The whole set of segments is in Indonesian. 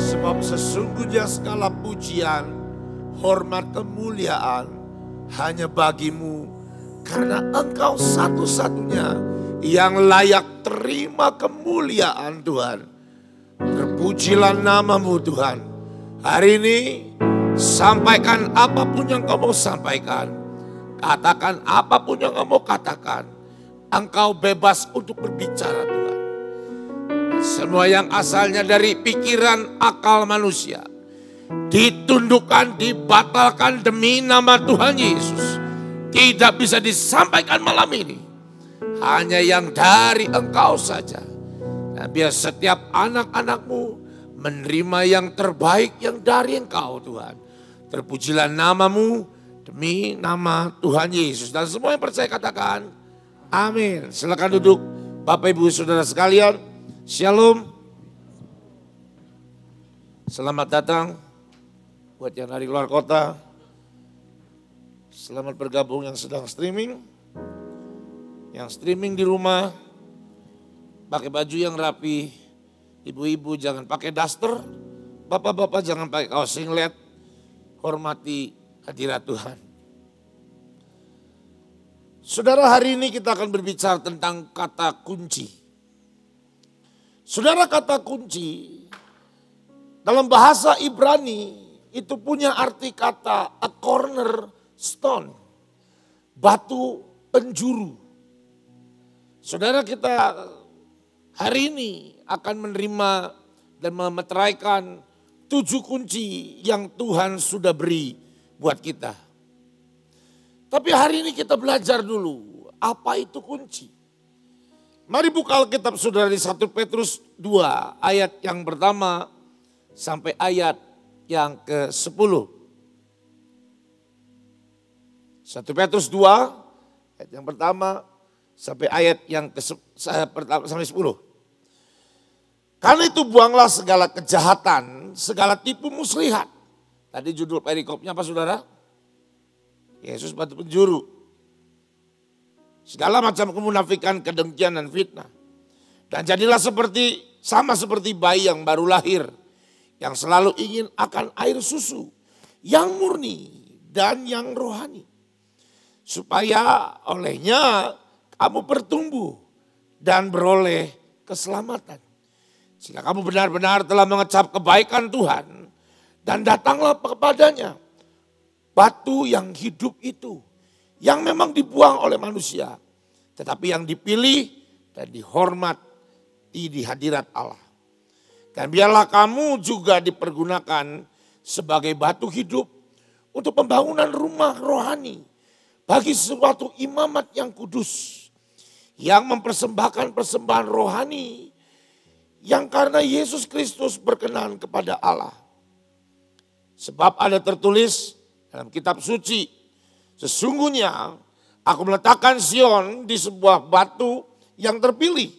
Sebab sesungguhnya segala pujian, hormat, kemuliaan hanya bagimu, karena Engkau satu-satunya yang layak terima kemuliaan Tuhan. Terpujilah namamu Tuhan. Hari ini sampaikan apapun yang Kau mau sampaikan. Katakan apapun yang Kau mau katakan. Engkau bebas untuk berbicara Tuhan. Semua yang asalnya dari pikiran akal manusia ditundukkan, dibatalkan demi nama Tuhan Yesus. Tidak bisa disampaikan malam ini. Hanya yang dari Engkau saja. Dan biar setiap anak-anak-Mu menerima yang terbaik yang dari Engkau Tuhan. Terpujilah namamu demi nama Tuhan Yesus. Dan semua yang percaya katakan amin. Silakan duduk Bapak Ibu Saudara sekalian. Shalom. Selamat datang buat yang dari luar kota. Selamat bergabung yang sedang streaming. Yang streaming di rumah, pakai baju yang rapi. Ibu-ibu jangan pakai daster. Bapak-bapak jangan pakai kaos singlet. Hormati hadirat Tuhan. Saudara, hari ini kita akan berbicara tentang kata kunci. Saudara, kata kunci dalam bahasa Ibrani itu punya arti kata a cornerstone, batu penjuru. Saudara, kita hari ini akan menerima dan memeteraikan 7 kunci yang Tuhan sudah beri buat kita. Tapi hari ini kita belajar dulu apa itu kunci. Mari buka Alkitab saudara di 1 Petrus 2 ayat yang pertama sampai ayat yang ke-10. 1 Petrus 2 ayat yang pertama sampai ayat yang sampai 10. Karena itu buanglah segala kejahatan, segala tipu muslihat. Tadi judul perikopnya apa saudara? Yesus batu penjuru. Segala macam kemunafikan, kedengkian dan fitnah. Dan jadilah sama seperti bayi yang baru lahir. Yang selalu ingin akan air susu yang murni dan yang rohani. Supaya olehnya kamu bertumbuh dan beroleh keselamatan. Jika kamu benar-benar telah mengecap kebaikan Tuhan dan datanglah kepadanya. Batu yang hidup itu yang memang dibuang oleh manusia, tetapi yang dipilih dan dihormati di hadirat Allah. Dan biarlah kamu juga dipergunakan sebagai batu hidup untuk pembangunan rumah rohani bagi suatu imamat yang kudus, yang mempersembahkan persembahan rohani yang karena Yesus Kristus berkenan kepada Allah. Sebab ada tertulis dalam kitab suci, sesungguhnya aku meletakkan Sion di sebuah batu yang terpilih,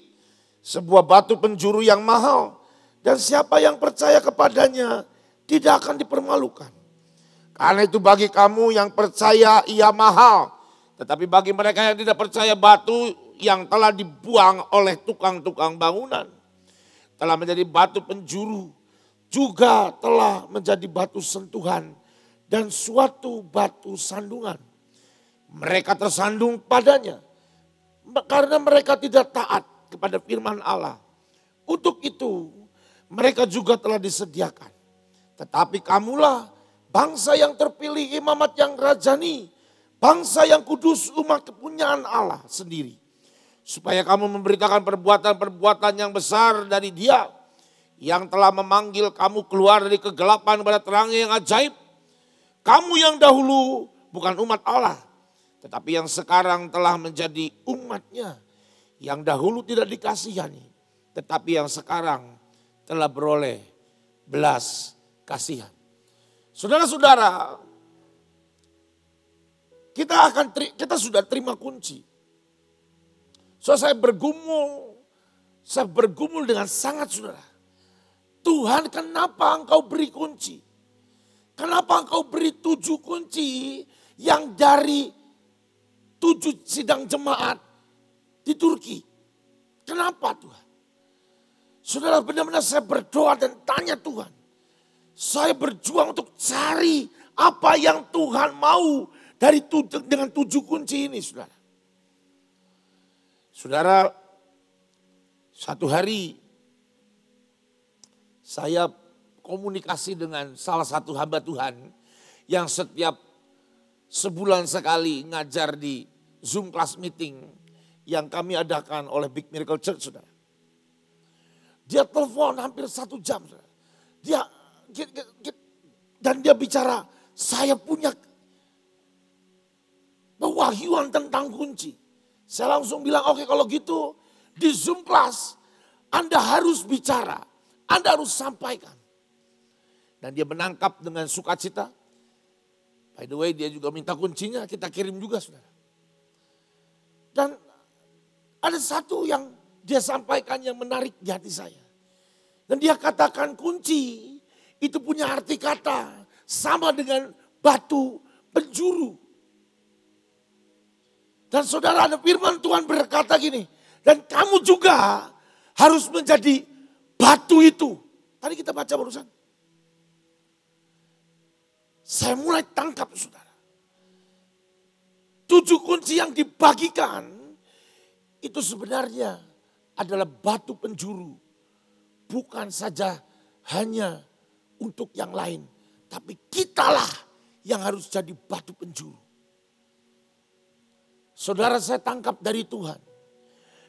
sebuah batu penjuru yang mahal, dan siapa yang percaya kepadanya tidak akan dipermalukan. Karena itu bagi kamu yang percaya ia mahal, tetapi bagi mereka yang tidak percaya batu yang telah dibuang oleh tukang-tukang bangunan, telah menjadi batu penjuru, juga telah menjadi batu sentuhan dan suatu batu sandungan. Mereka tersandung padanya karena mereka tidak taat kepada firman Allah. Untuk itu mereka juga telah disediakan. Tetapi kamulah bangsa yang terpilih, imamat yang rajani, bangsa yang kudus, umat kepunyaan Allah sendiri. Supaya kamu memberitakan perbuatan-perbuatan yang besar dari Dia yang telah memanggil kamu keluar dari kegelapan pada terangnya yang ajaib. Kamu yang dahulu bukan umat Allah, tetapi yang sekarang telah menjadi umatnya. Yang dahulu tidak dikasihani, tetapi yang sekarang telah beroleh belas kasihan. Saudara-saudara, kita sudah terima kunci. So saya bergumul dengan sangat saudara. Tuhan, kenapa engkau beri kunci? Kenapa engkau beri 7 kunci yang dari 7 sidang jemaat di Turki. Kenapa Tuhan? Saudara, benar-benar saya berdoa dan tanya Tuhan. Saya berjuang untuk cari apa yang Tuhan mau dengan 7 kunci ini, saudara. Saudara, satu hari saya komunikasi dengan salah satu hamba Tuhan yang setiap sebulan sekali ngajar di Zoom class meeting yang kami adakan oleh Big Miracle Church, saudara. Dia telepon hampir 1 jam, saudara. Dan dia bicara, saya punya pewahyuan tentang kunci. Saya langsung bilang, oke, kalau gitu di Zoom class Anda harus bicara, Anda harus sampaikan. Dan dia menangkap dengan sukacita. By the way, dia juga minta kuncinya, kita kirim juga, saudara. Dan ada satu yang dia sampaikan yang menarik di hati saya. Dan dia katakan kunci itu punya arti kata sama dengan batu penjuru. Dan saudara, ada firman Tuhan berkata gini, dan kamu juga harus menjadi batu itu. Tadi kita baca barusan. Saya mulai tangkap, saudara. 7 kunci yang dibagikan itu sebenarnya adalah batu penjuru. Bukan saja hanya untuk yang lain, tapi kitalah yang harus jadi batu penjuru. Saudara, saya tangkap dari Tuhan.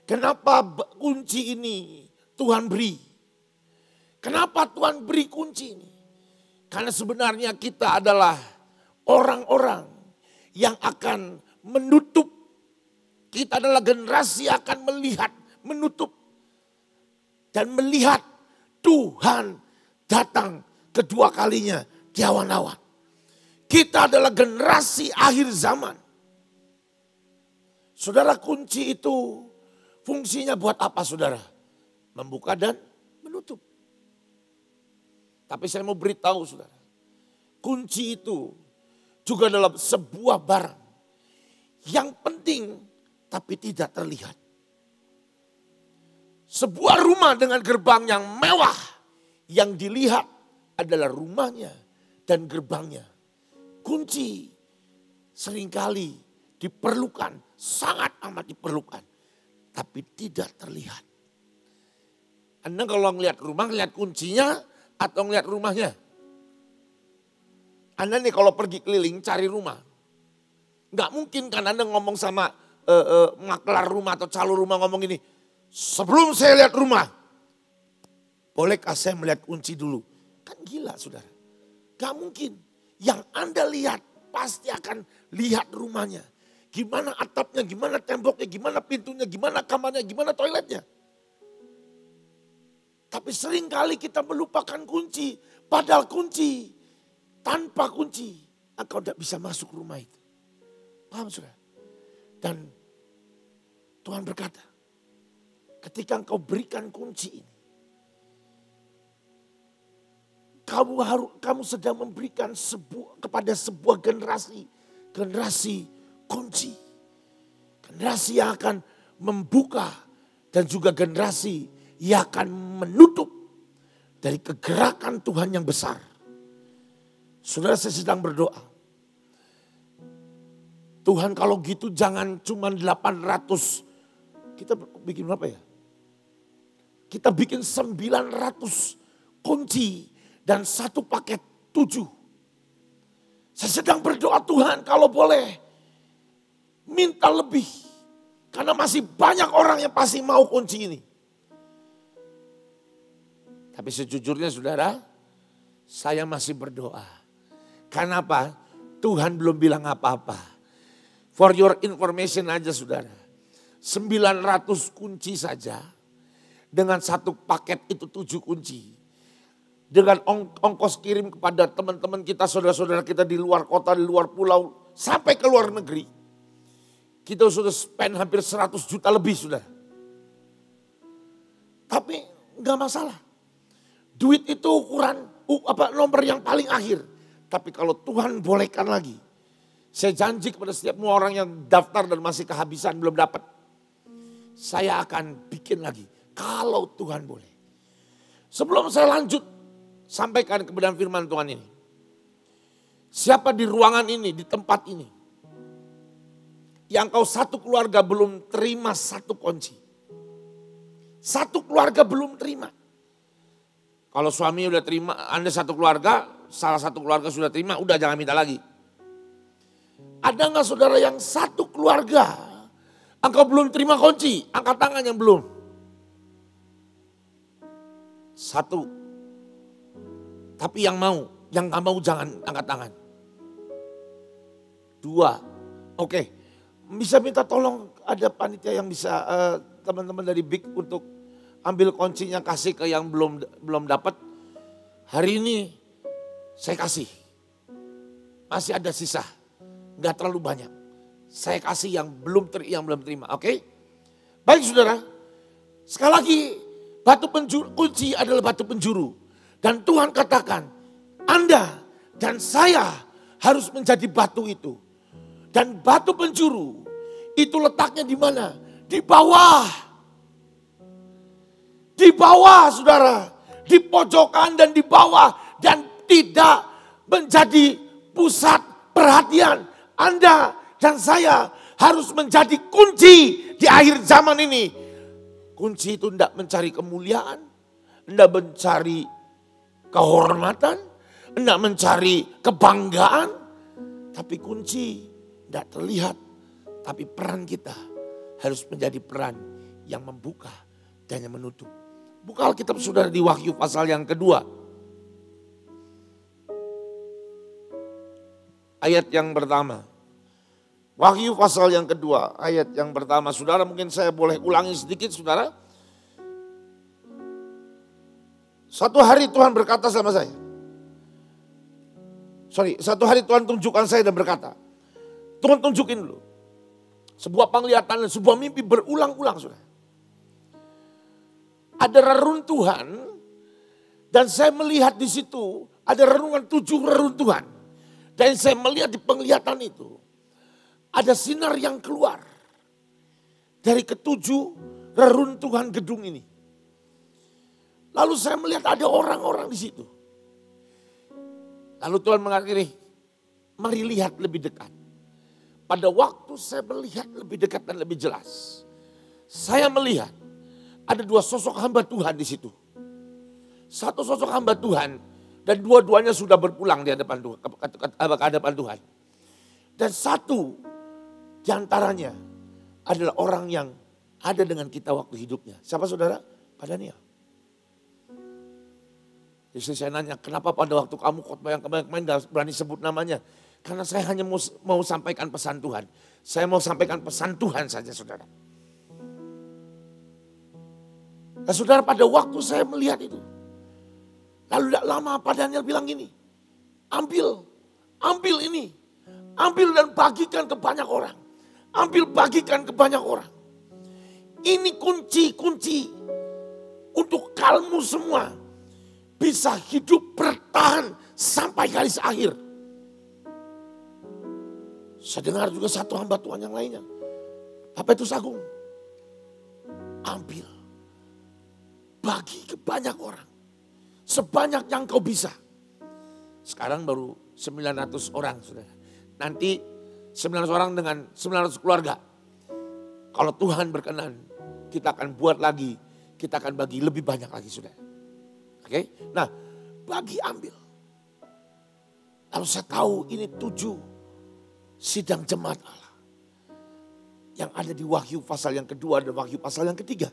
Kenapa kunci ini Tuhan beri? Kenapa Tuhan beri kunci ini? Karena sebenarnya kita adalah orang-orang yang akan menutup. Kita adalah generasi yang akan melihat, menutup. Dan melihat Tuhan datang kedua kalinya di awan-awan. Kita adalah generasi akhir zaman. Saudara, kunci itu fungsinya buat apa, saudara? Membuka dan menutup. Tapi saya mau beritahu, saudara. Kunci itu juga adalah sebuah barang yang penting tapi tidak terlihat. Sebuah rumah dengan gerbang yang mewah, yang dilihat adalah rumahnya dan gerbangnya. Kunci seringkali diperlukan, sangat amat diperlukan, tapi tidak terlihat. Anda kalau ngelihat rumah, ngelihat kuncinya atau ngelihat rumahnya? Anda nih kalau pergi keliling cari rumah, nggak mungkin kan Anda ngomong sama maklar rumah atau calon rumah ngomong ini, sebelum saya lihat rumah, bolehkah saya melihat kunci dulu? Kan gila, saudara. Gak mungkin. Yang Anda lihat pasti akan lihat rumahnya. Gimana atapnya, gimana temboknya, gimana pintunya, gimana kamarnya, gimana toiletnya. Tapi seringkali kita melupakan kunci. Padahal kunci, tanpa kunci, engkau tidak bisa masuk rumah itu. Paham, saudara? Dan Tuhan berkata, ketika engkau berikan kunci ini, kamu sedang memberikan kepada sebuah generasi kunci. Generasi yang akan membuka dan juga generasi yang akan menutup dari kegerakan Tuhan yang besar. Saudara, saya sedang berdoa. Tuhan, kalau gitu jangan cuma 800. Kita bikin berapa ya? Kita bikin 900 kunci dan 1 paket 7. Saya sedang berdoa, Tuhan kalau boleh minta lebih. Karena masih banyak orang yang pasti mau kunci ini. Tapi sejujurnya, saudara, saya masih berdoa. Karena apa? Tuhan belum bilang apa-apa. For your information aja, saudara. 900 kunci saja. Dengan 1 paket itu 7 kunci. Dengan ongkos kirim kepada teman-teman kita, saudara-saudara kita di luar kota, di luar pulau, sampai ke luar negeri. Kita sudah spend hampir 100 juta lebih, saudara. Tapi gak masalah. Duit itu ukuran nomor yang paling akhir. Tapi kalau Tuhan bolehkan lagi, saya janji kepada setiap orang yang daftar dan masih kehabisan belum dapat. saya akan bikin lagi. Kalau Tuhan boleh. Sebelum saya lanjut, sampaikan kebenaran firman Tuhan ini. Siapa di ruangan ini, di tempat ini, yang kau satu keluarga belum terima satu kunci. Satu keluarga belum terima. Kalau suami udah terima, Anda satu keluarga, salah satu keluarga sudah terima, udah jangan minta lagi. Ada nggak saudara yang satu keluarga, engkau belum terima kunci, angkat tangan yang belum. Satu. Tapi yang mau, yang gak mau jangan angkat tangan. Dua. Oke. Bisa minta tolong ada panitia yang bisa teman-teman dari Big untuk ambil kuncinya kasih ke yang belum dapat. Hari ini saya kasih. Masih ada sisa. Gak terlalu banyak. Saya kasih yang belum terima. Oke? Baik saudara. Sekali lagi. Batu penjuru, kunci adalah batu penjuru. Dan Tuhan katakan, Anda dan saya harus menjadi batu itu. Dan batu penjuru itu letaknya di mana? Di bawah. Di bawah saudara. Di pojokan dan di bawah. Dan tidak menjadi pusat perhatian. Anda dan saya harus menjadi kunci di akhir zaman ini. Kunci itu tidak mencari kemuliaan, tidak mencari kehormatan, tidak mencari kebanggaan. Tapi kunci tidak terlihat, tapi peran kita harus menjadi peran yang membuka dan yang menutup. Buka Alkitab saudara di Wahyu pasal yang kedua. Ayat yang pertama. Wahyu pasal yang kedua, ayat yang pertama. Saudara mungkin saya boleh ulangi sedikit saudara. Satu hari Tuhan berkata sama saya. Satu hari Tuhan tunjukkan saya dan berkata. Tuhan tunjukin dulu. Sebuah penglihatan, sebuah mimpi berulang-ulang saudara. Ada reruntuhan dan saya melihat di situ ada renungan 7 reruntuhan. Dan saya melihat di penglihatan itu. Ada sinar yang keluar dari ketujuh reruntuhan gedung ini. Lalu saya melihat ada orang-orang di situ. Lalu Tuhan mengakhiri, mari lihat lebih dekat. Pada waktu saya melihat lebih dekat dan lebih jelas, saya melihat ada 2 sosok hamba Tuhan di situ. Satu sosok hamba Tuhan dan dua-duanya sudah berpulang di hadapan Tuhan, ke hadapan Tuhan. Dan satu di antaranya adalah orang yang ada dengan kita waktu hidupnya. Siapa saudara? Pak Daniel. Jadi saya nanya, kenapa pada waktu kamu khotbah yang kemarin gak berani sebut namanya? Karena saya hanya mau sampaikan pesan Tuhan. Saya mau sampaikan pesan Tuhan saja saudara. Nah saudara pada waktu saya melihat itu. Lalu tidak lama Pak Daniel bilang gini. Ambil ini. Ambil dan bagikan ke banyak orang. Ambil bagikan ke banyak orang. Ini kunci-kunci untuk kamu semua bisa hidup bertahan sampai garis akhir. Saya dengar juga satu hamba Tuhan yang lainnya. Apa itu Agung? Ambil. Bagi ke banyak orang. Sebanyak yang kau bisa. Sekarang baru 900 orang sudah. Nanti 900 orang dengan 900 keluarga. Kalau Tuhan berkenan, kita akan buat lagi. Kita akan bagi lebih banyak lagi sudah. Oke, nah bagi ambil. Lalu saya tahu ini 7 sidang jemaat Allah. Yang ada di Wahyu pasal yang kedua dan Wahyu pasal yang ketiga.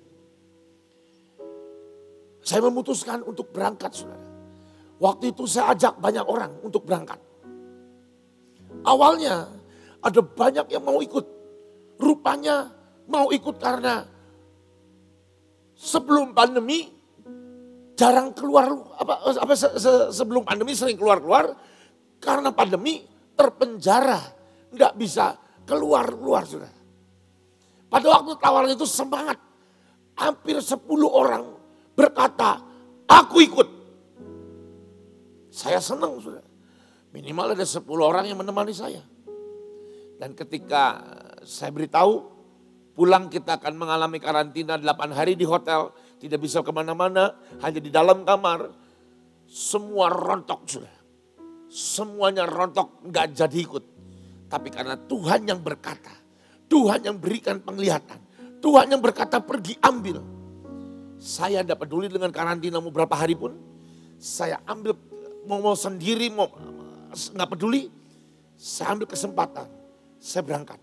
Saya memutuskan untuk berangkat saudara. Waktu itu saya ajak banyak orang untuk berangkat. Awalnya ada banyak yang mau ikut. Rupanya mau ikut karena sebelum pandemi jarang keluar. Sebelum pandemi sering keluar-keluar. Karena pandemi terpenjara. Nggak bisa keluar-keluar saudara. Pada waktu tawaran itu semangat. Hampir 10 orang berkata, aku ikut. Saya senang saudara. Minimal ada 10 orang yang menemani saya. Dan ketika saya beritahu, Pulang kita akan mengalami karantina 8 hari di hotel. Tidak bisa kemana-mana, hanya di dalam kamar. Semua rontok sudah. Semuanya rontok, gak jadi ikut. Tapi karena Tuhan yang berkata, Tuhan yang berikan penglihatan, Tuhan yang berkata pergi ambil. Saya tidak peduli dengan karantina mau berapa hari pun. Saya ambil, mau sendiri, mau gak peduli. Saya ambil kesempatan, saya berangkat.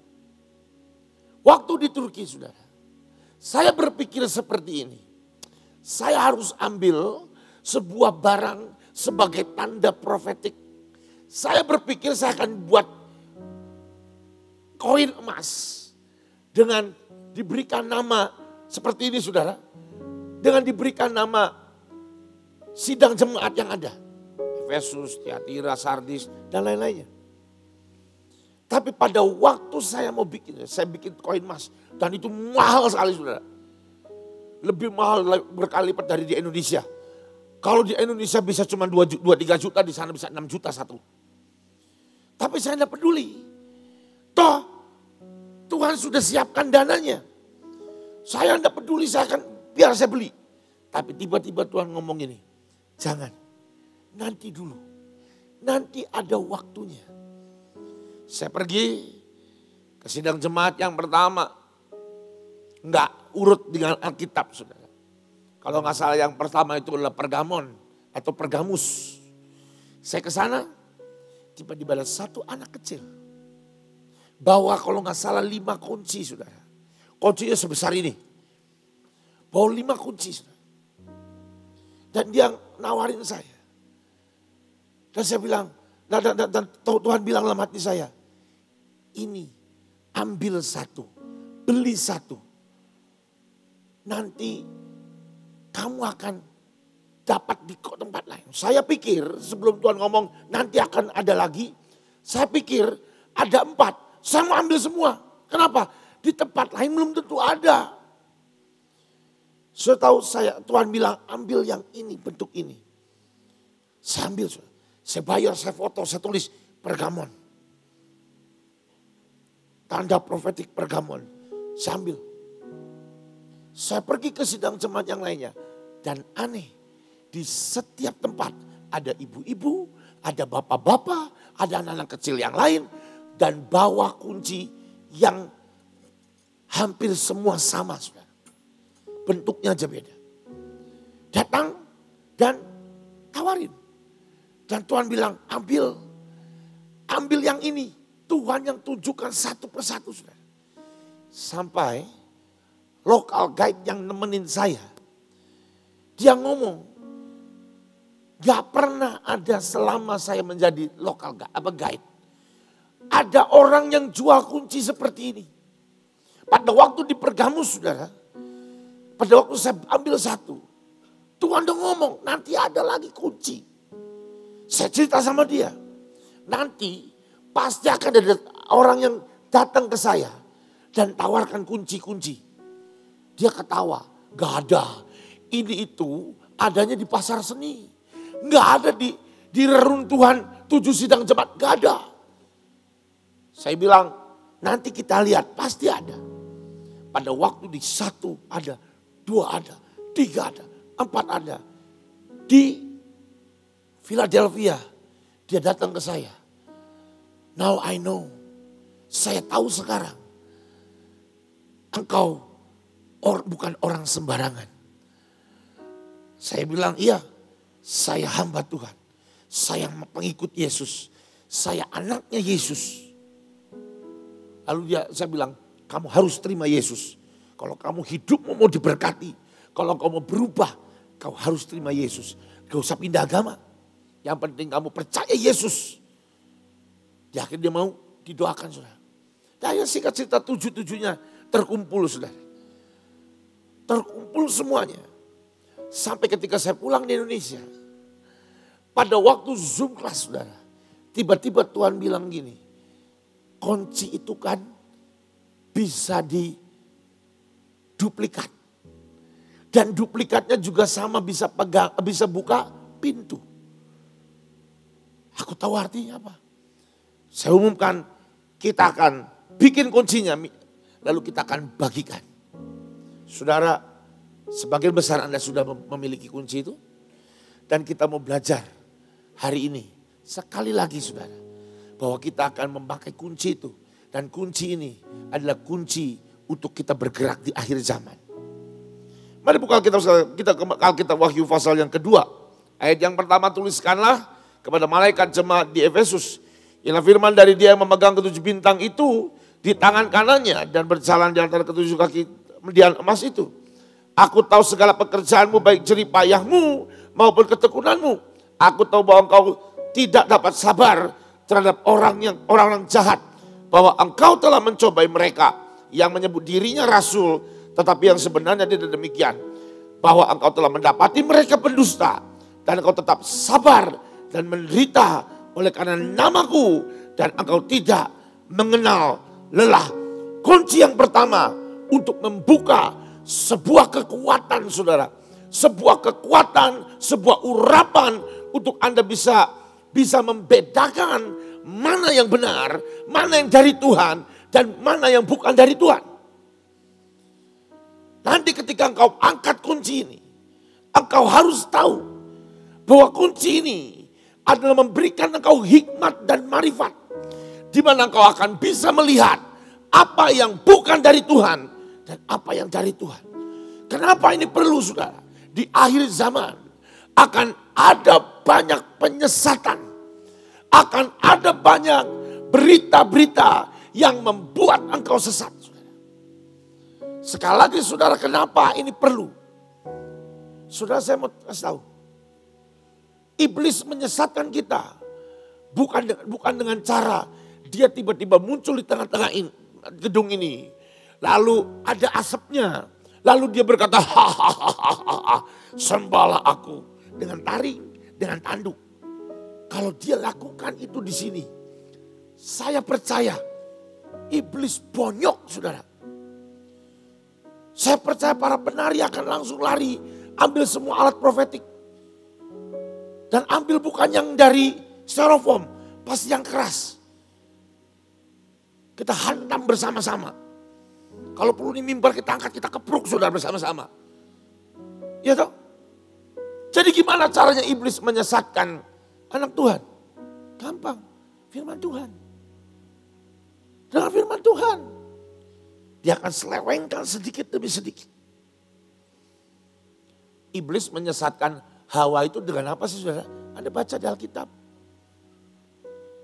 Waktu di Turki saudara, saya berpikir seperti ini. Saya harus ambil sebuah barang sebagai tanda profetik. Saya berpikir saya akan buat koin emas dengan diberikan nama seperti ini saudara. Dengan diberikan nama sidang jemaat yang ada. Efesus, Tiatira, Sardis dan lain-lainnya. Tapi pada waktu saya mau bikin, saya bikin koin emas. Dan itu mahal sekali saudara. Lebih mahal berkali lipat dari di Indonesia. Kalau di Indonesia bisa cuma 2-3 juta, di sana bisa 6 juta satu. Tapi saya tidak peduli. Toh Tuhan sudah siapkan dananya. Saya tidak peduli, saya akan biar saya beli. Tapi tiba-tiba Tuhan ngomong ini. Jangan, nanti dulu. Nanti ada waktunya. Saya pergi ke sidang jemaat yang pertama. Enggak urut dengan Alkitab saudara. Kalau nggak salah yang pertama itu adalah Pergamon atau Pergamus. Saya ke sana, tiba-tiba ada satu anak kecil. Bawa kalau nggak salah 5 kunci saudara. Kuncinya sebesar ini. Bawa 5 kunci saudara. Dan dia nawarin saya. Dan saya bilang, dan Tuhan bilang dalam hati saya, ini ambil satu, beli satu. Nanti kamu akan dapat di tempat lain. Saya pikir sebelum Tuhan ngomong nanti akan ada lagi. Saya pikir ada 4. Saya mau ambil semua. Kenapa? Di tempat lain belum tentu ada. Setahu saya Tuhan bilang ambil yang ini, bentuk ini. Saya ambil. Saya bayar, saya foto, saya tulis Pergamon. Tanda profetik Pergamon. Saya ambil. Saya pergi ke sidang jemaat yang lainnya. Dan aneh, di setiap tempat ada ibu-ibu, ada bapak-bapak, ada anak-anak kecil yang lain. Dan bawa kunci yang hampir semua sama. Saudara. Bentuknya aja beda. Datang dan tawarin. Dan Tuhan bilang ambil yang ini. Tuhan yang tunjukkan satu persatu. Saudara. Sampai lokal guide yang nemenin saya. Dia ngomong, gak pernah ada selama saya menjadi lokal guide. Ada orang yang jual kunci seperti ini. Pada waktu di Pergamus saudara. Pada waktu saya ambil satu. Tuhan udah ngomong nanti ada lagi kunci. Saya cerita sama dia. Nanti pasti akan ada orang yang datang ke saya. Dan tawarkan kunci-kunci. Dia ketawa, gak ada. Ini itu adanya di pasar seni. Gak ada di reruntuhan 7 sidang jemaat, gak ada. Saya bilang, nanti kita lihat, pasti ada. Pada waktu di 1 ada, 2 ada, 3 ada, 4 ada. Di Philadelphia, dia datang ke saya. Now I know, saya tahu sekarang. Engkau bukan orang sembarangan. Saya bilang iya, saya hamba Tuhan. Saya pengikut Yesus. Saya anaknya Yesus. Lalu saya bilang, kamu harus terima Yesus. Kalau kamu hidupmu mau diberkati. Kalau kamu mau berubah, kau harus terima Yesus. Gak usah pindah agama. Yang penting kamu percaya Yesus. Di akhir dia mau didoakan saudara. Dan singkat cerita 7-7-nya terkumpul saudara. Terkumpul semuanya. Sampai ketika saya pulang di Indonesia. Pada waktu Zoom kelas saudara. Tiba-tiba Tuhan bilang gini. Kunci itu kan bisa diduplikat. Dan duplikatnya juga sama bisa buka pintu. Aku tahu artinya apa. Saya umumkan kita akan bikin kuncinya. lalu kita akan bagikan. Saudara, sebagian besar Anda sudah memiliki kunci itu. Dan kita mau belajar hari ini, sekali lagi saudara, bahwa kita akan memakai kunci itu. Dan kunci ini adalah kunci untuk kita bergerak di akhir zaman. Mari buka Alkitab Wahyu pasal yang kedua. Ayat yang pertama, tuliskanlah kepada malaikat jemaat di Efesus. Ialah firman dari dia yang memegang ketujuh bintang itu di tangan kanannya dan berjalan di antara ketujuh kaki median emas itu. Aku tahu segala pekerjaanmu, baik jerih payahmu maupun ketekunanmu. Aku tahu bahwa engkau tidak dapat sabar terhadap orang yang jahat. Bahwa engkau telah mencobai mereka yang menyebut dirinya rasul, tetapi yang sebenarnya tidak demikian. Bahwa engkau telah mendapati mereka pendusta dan engkau tetap sabar dan menderita oleh karena namaku, dan engkau tidak mengenal lelah. Kunci yang pertama untuk membuka sebuah kekuatan saudara. Sebuah kekuatan, sebuah urapan untuk Anda bisa membedakan mana yang benar, mana yang dari Tuhan, dan mana yang bukan dari Tuhan. Nanti ketika engkau angkat kunci ini, engkau harus tahu bahwa kunci ini adalah memberikan engkau hikmat dan marifat. Di mana engkau akan bisa melihat apa yang bukan dari Tuhan dan apa yang dari Tuhan. Kenapa ini perlu saudara? Di akhir zaman akan ada banyak penyesatan. Akan ada banyak berita-berita yang membuat engkau sesat. Sekali lagi saudara, kenapa ini perlu? Saudara, saya mau kasih tahu. Iblis menyesatkan kita. Bukan dengan cara dia tiba-tiba muncul di tengah-tengah gedung ini. Lalu ada asapnya. Lalu dia berkata, hahaha, sembahlah aku dengan taring, dengan tanduk. Kalau dia lakukan itu di sini, saya percaya iblis bonyok saudara. Saya percaya para penari akan langsung lari, ambil semua alat profetik. Dan ambil bukan yang dari styrofoam, pasti yang keras. Kita hantam bersama-sama. Kalau perlu di mimbar kita angkat, kita kepruk saudara bersama-sama. Ya toh? Jadi gimana caranya iblis menyesatkan anak Tuhan? Gampang, firman Tuhan. Dengan firman Tuhan. Dia akan selewengkan sedikit demi sedikit. Iblis menyesatkan Hawa itu dengan apa sih saudara? Anda baca di Alkitab.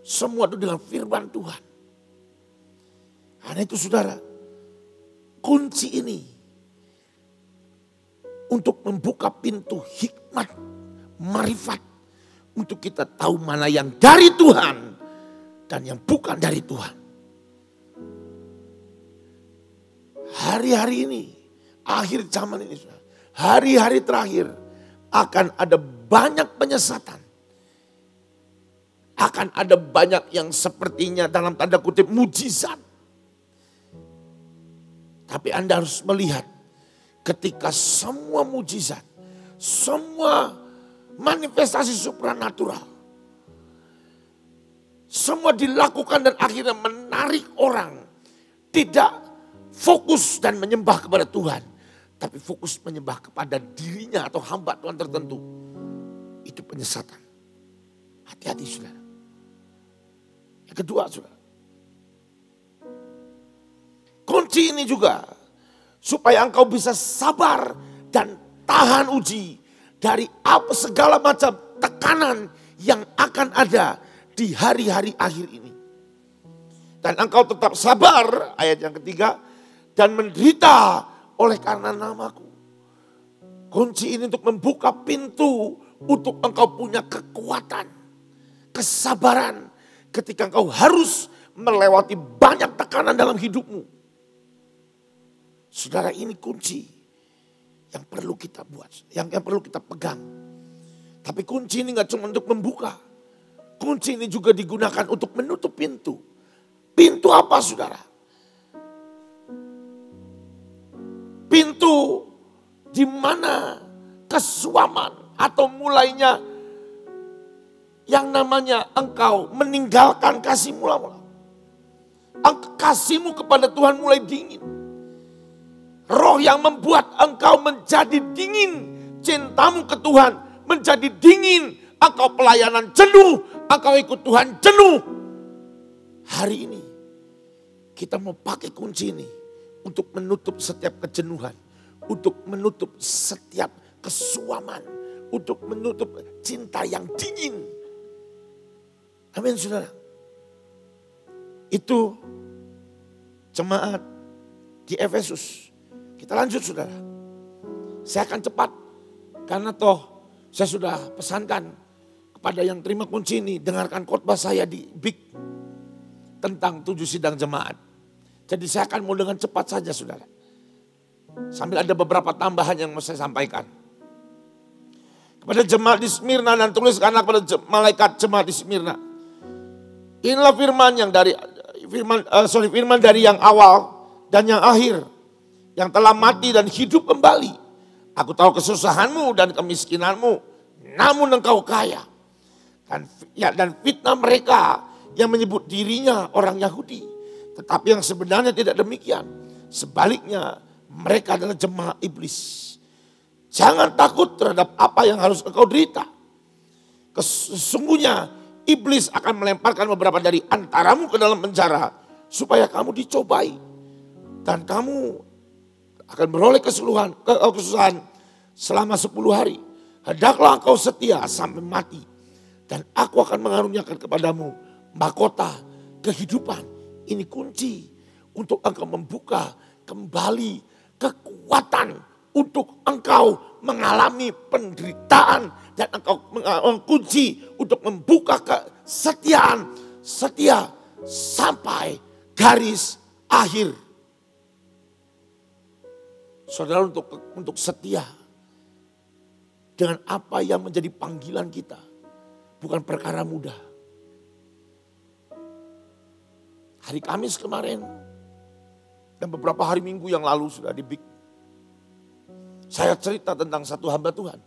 Semua itu dengan firman Tuhan. Karena itu saudara, kunci ini untuk membuka pintu hikmat, marifat. Untuk kita tahu mana yang dari Tuhan dan yang bukan dari Tuhan. Hari-hari ini, akhir zaman ini saudara, hari-hari terakhir, akan ada banyak penyesatan. Akan ada banyak yang sepertinya dalam tanda kutip mujizat. Tapi Anda harus melihat ketika semua mujizat, semua manifestasi supranatural, semua dilakukan dan akhirnya menarik orang tidak fokus dan menyembah kepada Tuhan. Tapi fokus menyembah kepada dirinya atau hamba Tuhan tertentu. Itu penyesatan. Hati-hati saudara. Yang kedua saudara. Kunci ini juga. Supaya engkau bisa sabar dan tahan uji. Dari apa segala macam tekanan yang akan ada di hari-hari akhir ini. Dan engkau tetap sabar, ayat yang ketiga. Dan menderita oleh karena namaku. Kunci ini untuk membuka pintu untuk engkau punya kekuatan, kesabaran ketika engkau harus melewati banyak tekanan dalam hidupmu. Saudara, ini kunci yang perlu kita buat, yang perlu kita pegang. Tapi kunci ini gak cuma untuk membuka. Kunci ini juga digunakan untuk menutup pintu. Pintu apa saudara? Pintu di mana kesuaman atau mulainya yang namanya engkau meninggalkan kasih mula-mula. kasihmu kepada Tuhan mulai dingin. Roh yang membuat engkau menjadi dingin, cintamu ke Tuhan menjadi dingin, engkau pelayanan jenuh, engkau ikut Tuhan jenuh. Hari ini kita mau pakai kunci ini untuk menutup setiap kejenuhan, untuk menutup setiap kesuaman, untuk menutup cinta yang dingin. Amin saudara. Itu jemaat di Efesus. Kita lanjut saudara. Saya akan cepat karena toh saya sudah pesankan kepada yang terima kunci ini, dengarkan khotbah saya di Big tentang 7 sidang jemaat. Jadi saya akan mau dengan cepat saja saudara. Sambil ada beberapa tambahan yang mau saya sampaikan. Kepada jemaat di Smyrna dan tuliskanlah kepada malaikat jemaat di Smyrna. Inilah firman yang dari firman dari yang awal dan yang akhir, yang telah mati dan hidup kembali. Aku tahu kesusahanmu dan kemiskinanmu, namun engkau kaya. Dan fitnah mereka yang menyebut dirinya orang Yahudi, tetapi yang sebenarnya tidak demikian. Sebaliknya mereka adalah jemaah iblis. Jangan takut terhadap apa yang harus engkau derita. Sesungguhnya iblis akan melemparkan beberapa dari antaramu ke dalam penjara supaya kamu dicobai. Dan kamu akan beroleh kesusahan selama 10 hari. Hendaklah engkau setia sampai mati. Dan aku akan mengaruniakan kepadamu mahkota kehidupan. Ini kunci untuk engkau membuka kembali kekuatan untuk engkau mengalami penderitaan. Dan engkau kunci untuk membuka kesetiaan. Setia sampai garis akhir. Saudara, untuk setia dengan apa yang menjadi panggilan kita bukan perkara mudah. Hari Kamis kemarin dan beberapa hari Minggu yang lalu sudah di Big, saya cerita tentang satu hamba Tuhan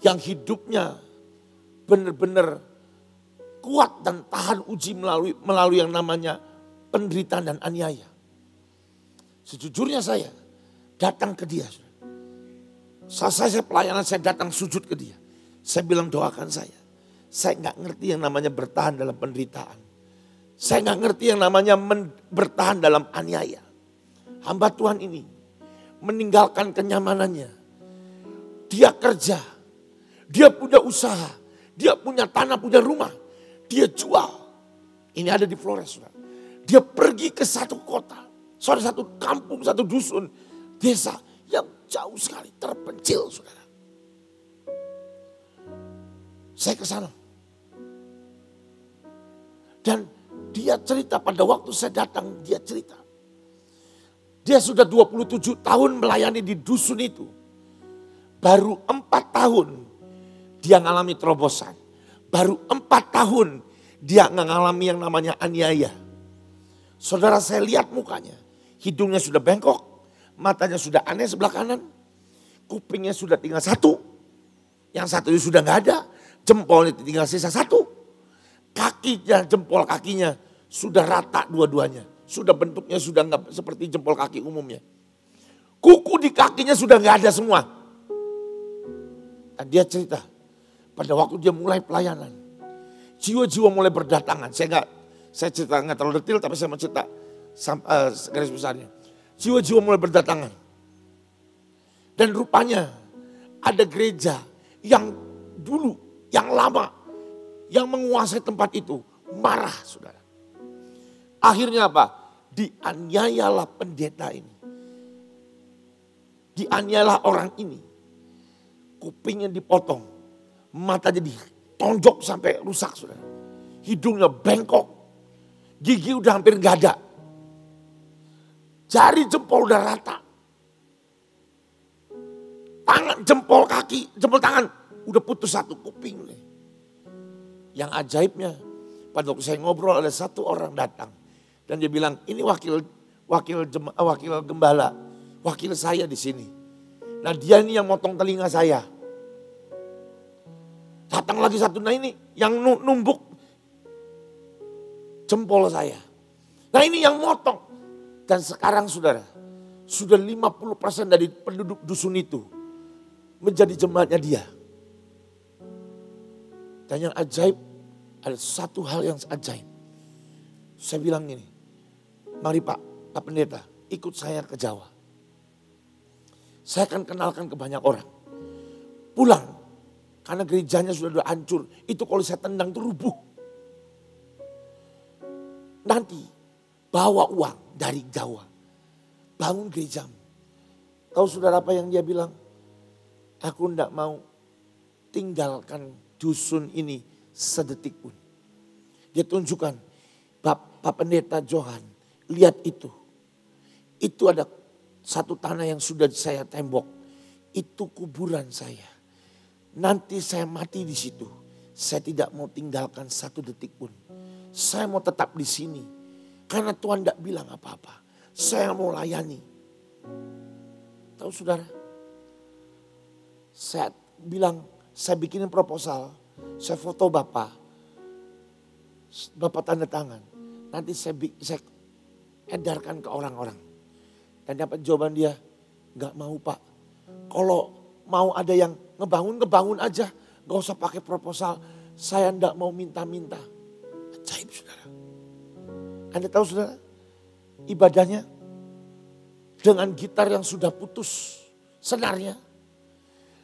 yang hidupnya benar-benar kuat dan tahan uji melalui yang namanya penderitaan dan aniaya. Sejujurnya saya datang ke dia. Saat saya pelayanan, saya datang sujud ke dia. Saya bilang doakan saya. Saya gak ngerti yang namanya bertahan dalam penderitaan. Saya gak ngerti yang namanya bertahan dalam aniaya. Hamba Tuhan ini meninggalkan kenyamanannya. Dia kerja. Dia punya usaha. Dia punya tanah, punya rumah. Dia jual. Ini ada di Flores. Dia pergi ke satu kota. Satu kampung, satu dusun, desa yang jauh sekali, terpencil saudara. Saya ke sana. Dan dia cerita pada waktu saya datang, dia cerita. Dia sudah 27 tahun melayani di dusun itu. Baru 4 tahun dia mengalami terobosan. Baru 4 tahun dia mengalami yang namanya aniaya. Saudara, saya lihat mukanya. Hidungnya sudah bengkok, matanya sudah aneh sebelah kanan, kupingnya sudah tinggal satu, yang satu sudah nggak ada, jempolnya tinggal sisa satu, kakinya, jempol kakinya sudah rata dua-duanya, sudah bentuknya sudah nggak seperti jempol kaki umumnya, kuku di kakinya sudah nggak ada semua. Dan dia cerita pada waktu dia mulai pelayanan, jiwa-jiwa mulai berdatangan. Saya cerita nggak terlalu detail, tapi saya mau cerita garis besarnya. Jiwa-jiwa mulai berdatangan. Dan rupanya ada gereja yang dulu, yang lama, yang menguasai tempat itu marah saudara. Akhirnya apa? Dianiayalah pendeta ini. Dianiayalah orang ini. Kupingnya dipotong, matanya ditonjok sampai rusak saudara. Hidungnya bengkok, gigi udah hampir gak ada. Jari jempol udah rata. Tangan, jempol kaki, jempol tangan udah putus satu kuping. Yang ajaibnya pada waktu saya ngobrol ada satu orang datang. Dan dia bilang ini wakil gembala, wakil saya di sini. Nah dia ini yang motong telinga saya. Datang lagi satu, nah ini yang numbuk jempol saya. Nah ini yang motong. Dan sekarang saudara, sudah 50% dari penduduk dusun itu menjadi jemaatnya dia. Dan yang ajaib, ada satu hal yang ajaib. Saya bilang gini, mari Pak Pendeta, ikut saya ke Jawa. Saya akan kenalkan ke banyak orang. Pulang, karena gerejanya sudah hancur. Itu kalau saya tendang itu rubuh. Nanti bawa uang dari Jawa. Bangun gerejamu. Tahu saudara apa yang dia bilang? Aku tidak mau tinggalkan dusun ini sedetik pun. Dia tunjukkan, Pak Pendeta Johan, lihat itu. Itu ada satu tanah yang sudah saya tembok. Itu kuburan saya. Nanti saya mati di situ. Saya tidak mau tinggalkan satu detik pun. Saya mau tetap di sini. Karena Tuhan tidak bilang apa-apa. Saya mau layani. Tahu saudara? Saya bilang, saya bikinin proposal. Saya foto Bapak. Bapak tanda tangan. Nanti saya edarkan ke orang-orang. Dan dapat jawaban dia, gak mau Pak. Kalau mau ada yang ngebangun aja. Gak usah pakai proposal. Saya gak mau minta-minta. Ajaib saudara. Anda tahu saudara, ibadahnya dengan gitar yang sudah putus senarnya.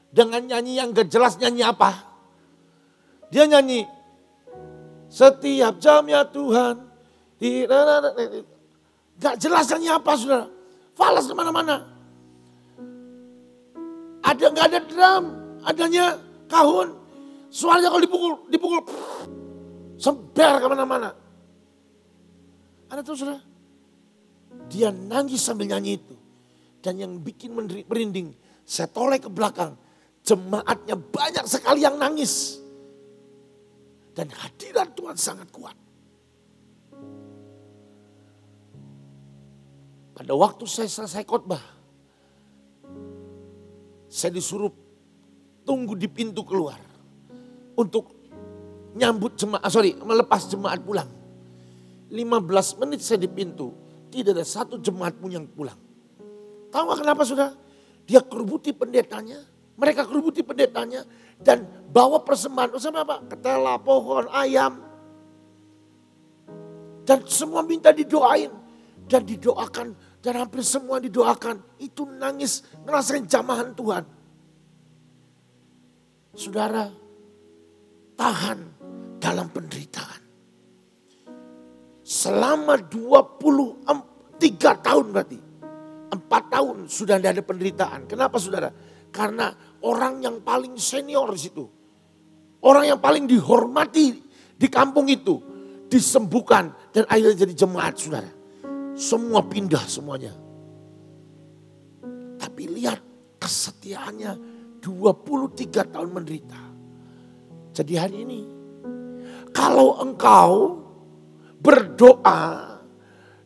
Dengan nyanyi yang gak jelas nyanyi apa. Dia nyanyi, setiap jam ya Tuhan. Gak jelas nyanyi apa saudara. Falas kemana-mana. Gak ada drum, adanya kahun. Suaranya kalau dipukul, sember kemana-mana. Anda tahu saudara, dia nangis sambil nyanyi itu. Dan yang bikin merinding, saya toleh ke belakang. Jemaatnya banyak sekali yang nangis. Dan hadirat Tuhan sangat kuat. Pada waktu saya selesai khotbah, saya disuruh tunggu di pintu keluar. Untuk melepas jemaat pulang. 15 menit saya di pintu, tidak ada satu jemaat pun yang pulang. Tahu gak kenapa saudara? Dia kerubuti pendetanya, mereka kerubuti pendetanya dan bawa persembahan. Sama apa? Ketela, pohon, ayam. Dan semua minta didoain dan didoakan dan hampir semua didoakan. Itu nangis, ngerasain jamahan Tuhan. Saudara, tahan dalam penderitaan. Selama 23 tahun berarti. 4 tahun sudah tidak ada penderitaan. Kenapa saudara? Karena orang yang paling senior di situ. Orang yang paling dihormati di kampung itu. Disembuhkan dan akhirnya jadi jemaat saudara. Semua pindah semuanya. Tapi lihat kesetiaannya 23 tahun menderita. Jadi hari ini. Kalau engkau berdoa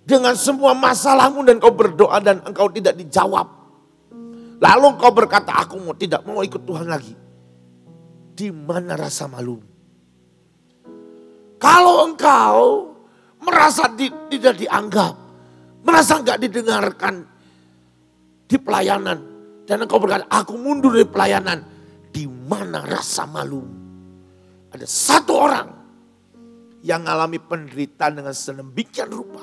dengan semua masalahmu dan kau berdoa dan engkau tidak dijawab. Lalu engkau berkata, aku tidak mau ikut Tuhan lagi. Di mana rasa malu? Kalau engkau merasa tidak dianggap, merasa enggak didengarkan di pelayanan. Dan engkau berkata, aku mundur dari pelayanan. Di mana rasa malu? Ada satu orang yang mengalami penderitaan dengan sedemikian rupa.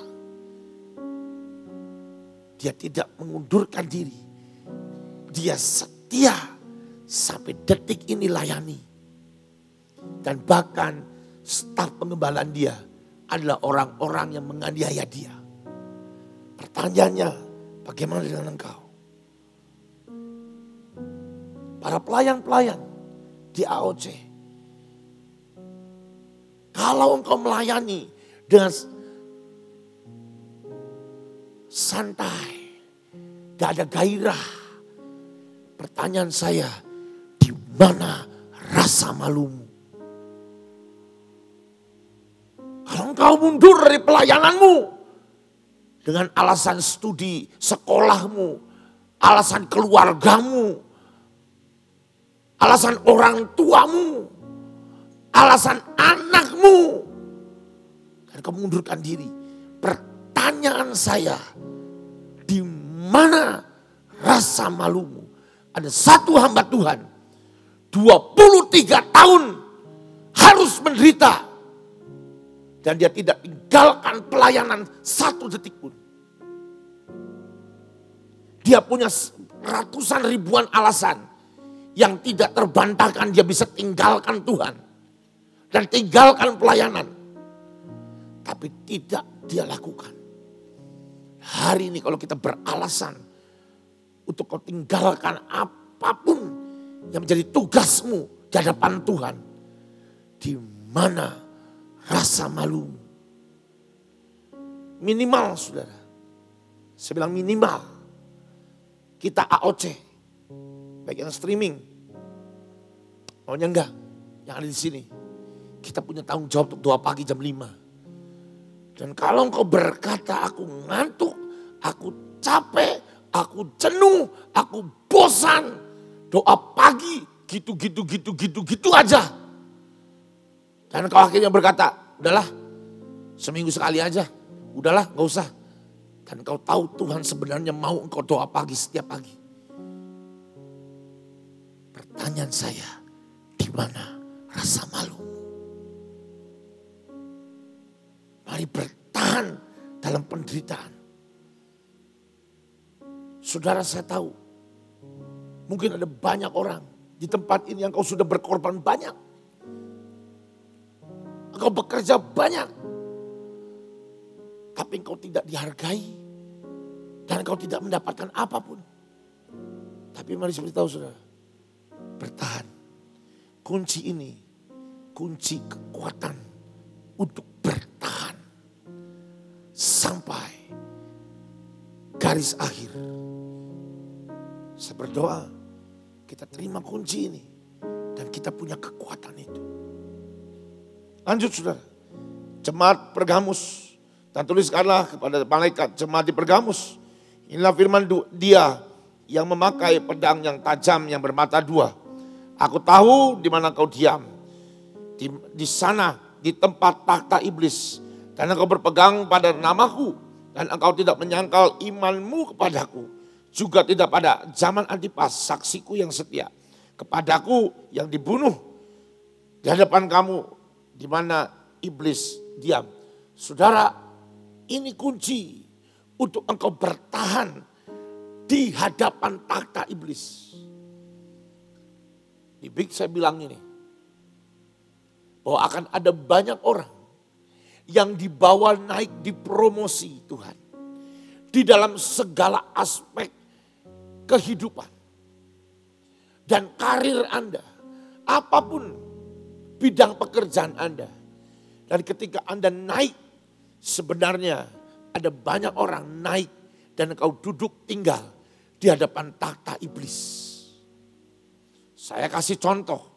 Dia tidak mengundurkan diri. Dia setia sampai detik ini layani. Dan bahkan staf pengembalaan dia adalah orang-orang yang menganiaya dia. Pertanyaannya, bagaimana dengan engkau? Para pelayan-pelayan di AOC. Kalau engkau melayani dengan santai, gak ada gairah. Pertanyaan saya, di mana rasa malumu? Kalau engkau mundur dari pelayananmu dengan alasan studi sekolahmu, alasan keluargamu, alasan orang tuamu, alasan anakmu. Dan engkau mundurkan diri. Pertanyaan saya, di mana rasa malumu? Ada satu hamba Tuhan, 23 tahun harus menderita. Dan dia tidak tinggalkan pelayanan 1 detik pun. Dia punya ratusan ribuan alasan yang tidak terbantahkan dia bisa tinggalkan Tuhan. Dan tinggalkan pelayanan. Tapi tidak dia lakukan. Hari ini kalau kita beralasan untuk kau tinggalkan apapun yang menjadi tugasmu di hadapan Tuhan. Di mana rasa malumu? Minimal saudara. Saya bilang minimal. Kita AOC. Baik yang streaming. Maunya enggak. Yang ada di sini. Kita punya tanggung jawab untuk doa pagi jam 5. Dan kalau engkau berkata aku ngantuk, aku capek, aku jenuh, aku bosan. Doa pagi gitu aja. Dan engkau akhirnya berkata, udahlah seminggu sekali aja. Udahlah gak usah. Dan engkau tahu Tuhan sebenarnya mau engkau doa pagi setiap pagi. Pertanyaan saya, di mana rasa malu? Mari bertahan dalam penderitaan. Saudara, saya tahu mungkin ada banyak orang di tempat ini yang kau sudah berkorban banyak. Engkau bekerja banyak. Tapi engkau tidak dihargai. Dan engkau tidak mendapatkan apapun. Tapi mari saya beritahu saudara. Bertahan. Kunci ini. Kunci kekuatan. Untuk bertahan. Sampai garis akhir. Saya berdoa. Kita terima kunci ini. Dan kita punya kekuatan itu. Lanjut saudara. Jemaat Pergamus. Dan tuliskanlah kepada malaikat jemaat di Pergamus. Inilah firman dia yang memakai pedang yang tajam yang bermata 2. Aku tahu di mana kau diam. Di sana di tempat takhta iblis. Dan engkau berpegang pada namaku. Dan engkau tidak menyangkal imanmu kepadaku. Juga tidak pada zaman Antipas saksiku yang setia. Kepadaku yang dibunuh di hadapan kamu. Di mana iblis diam. Saudara, ini kunci untuk engkau bertahan di hadapan takhta iblis. Di Big saya bilang ini. Bahwa akan ada banyak orang yang dibawa naik di promosi Tuhan. Di dalam segala aspek kehidupan. Dan karir Anda. Apapun bidang pekerjaan Anda. Dan ketika Anda naik, sebenarnya ada banyak orang naik dan engkau duduk tinggal di hadapan takhta iblis. Saya kasih contoh.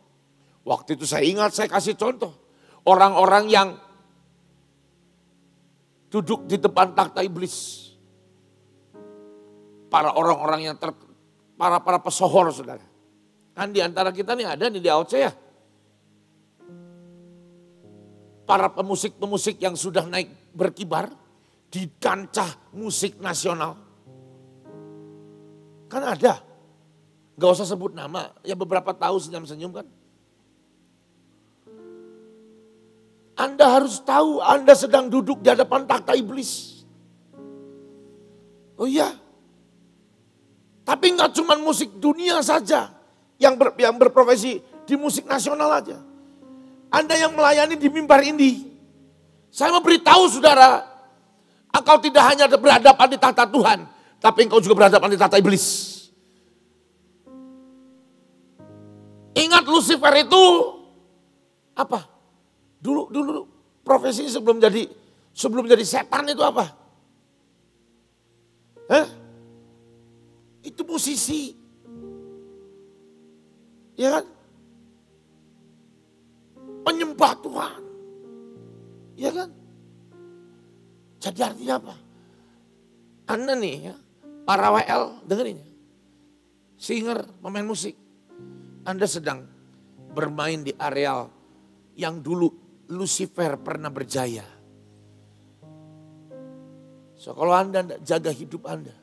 Waktu itu saya ingat saya kasih contoh. Orang-orang yang duduk di depan takhta iblis. Para orang-orang yang para pesohor saudara. Kan di antara kita nih ada nih di AOC ya. Para pemusik-pemusik yang sudah naik berkibar di kancah musik nasional. Kan ada. Gak usah sebut nama. Ya beberapa tahu senyum-senyum kan. Anda harus tahu Anda sedang duduk di hadapan takhta iblis. Oh iya. Tapi gak cuma musik dunia saja yang berprofesi di musik nasional aja. Anda yang melayani di mimbar ini. Saya memberitahu saudara. Engkau tidak hanya berhadapan di takhta Tuhan. Tapi engkau juga berhadapan di takhta iblis. Ingat Lucifer itu. Apa? Dulu profesi sebelum jadi setan itu apa? Itu musisi. Ya kan? Penyembah Tuhan. Ya kan? Jadi artinya apa? Anda nih ya, para WL dengerin ya. Singer, pemain musik. Anda sedang bermain di areal yang dulu Lucifer pernah berjaya. So kalau Anda tidak jaga hidup Anda,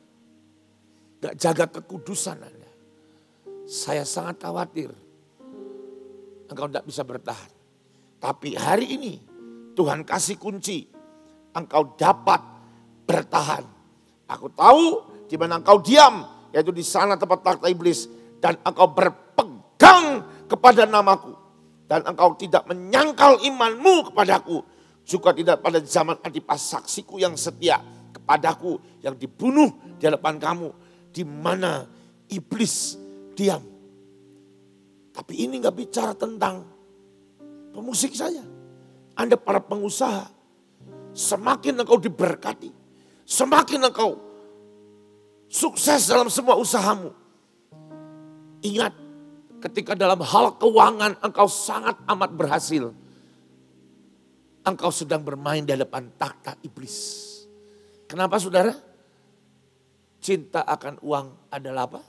tidak jaga kekudusan Anda, saya sangat khawatir engkau tidak bisa bertahan. Tapi hari ini Tuhan kasih kunci, engkau dapat bertahan. Aku tahu di mana engkau diam, yaitu di sana tempat takhta iblis, dan engkau berpegang kepada namaku, dan engkau tidak menyangkal imanmu kepadaku, juga tidak pada zaman Antipas saksiku yang setia kepadaku, yang dibunuh di hadapan kamu, di mana iblis diam. Tapi ini gak bicara tentang pemusik saja. Anda para pengusaha, semakin engkau diberkati, semakin engkau sukses dalam semua usahamu. Ingat, ketika dalam hal keuangan engkau sangat amat berhasil, engkau sedang bermain di hadapan takhta iblis. Kenapa saudara? Cinta akan uang adalah apa?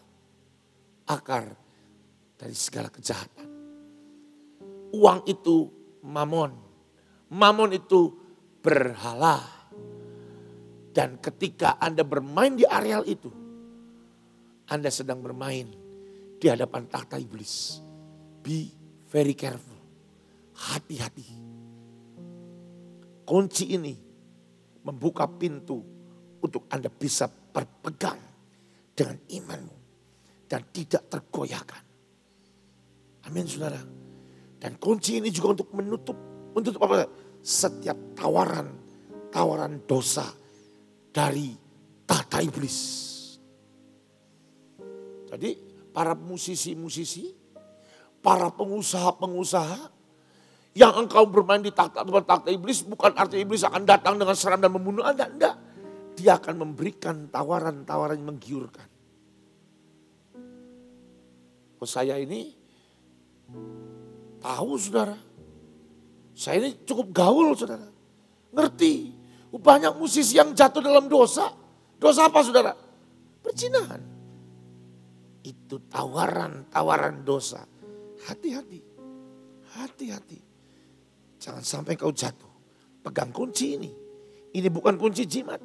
Akar dari segala kejahatan. Uang itu mamon. Mamon itu berhala. Dan ketika Anda bermain di areal itu, Anda sedang bermain di hadapan takhta iblis. Be very careful. Hati-hati. Kunci ini membuka pintu untuk Anda bisa berpegang dengan imanmu dan tidak tergoyahkan. Amin saudara. Dan kunci ini juga untuk menutup apa? Setiap tawaran dosa dari takhta iblis. Jadi para musisi-musisi, para pengusaha-pengusaha, yang engkau bermain di takhta iblis, bukan arti iblis akan datang dengan seram dan membunuh Anda. Enggak. Dia akan memberikan tawaran-tawaran yang menggiurkan. Oh, saya ini tahu saudara. Saya ini cukup gaul saudara. Ngerti. Banyak musisi yang jatuh dalam dosa. Dosa apa saudara? Perzinahan. Itu tawaran dosa. Hati-hati. Hati-hati. Jangan sampai kau jatuh. Pegang kunci ini. Ini bukan kunci jimat.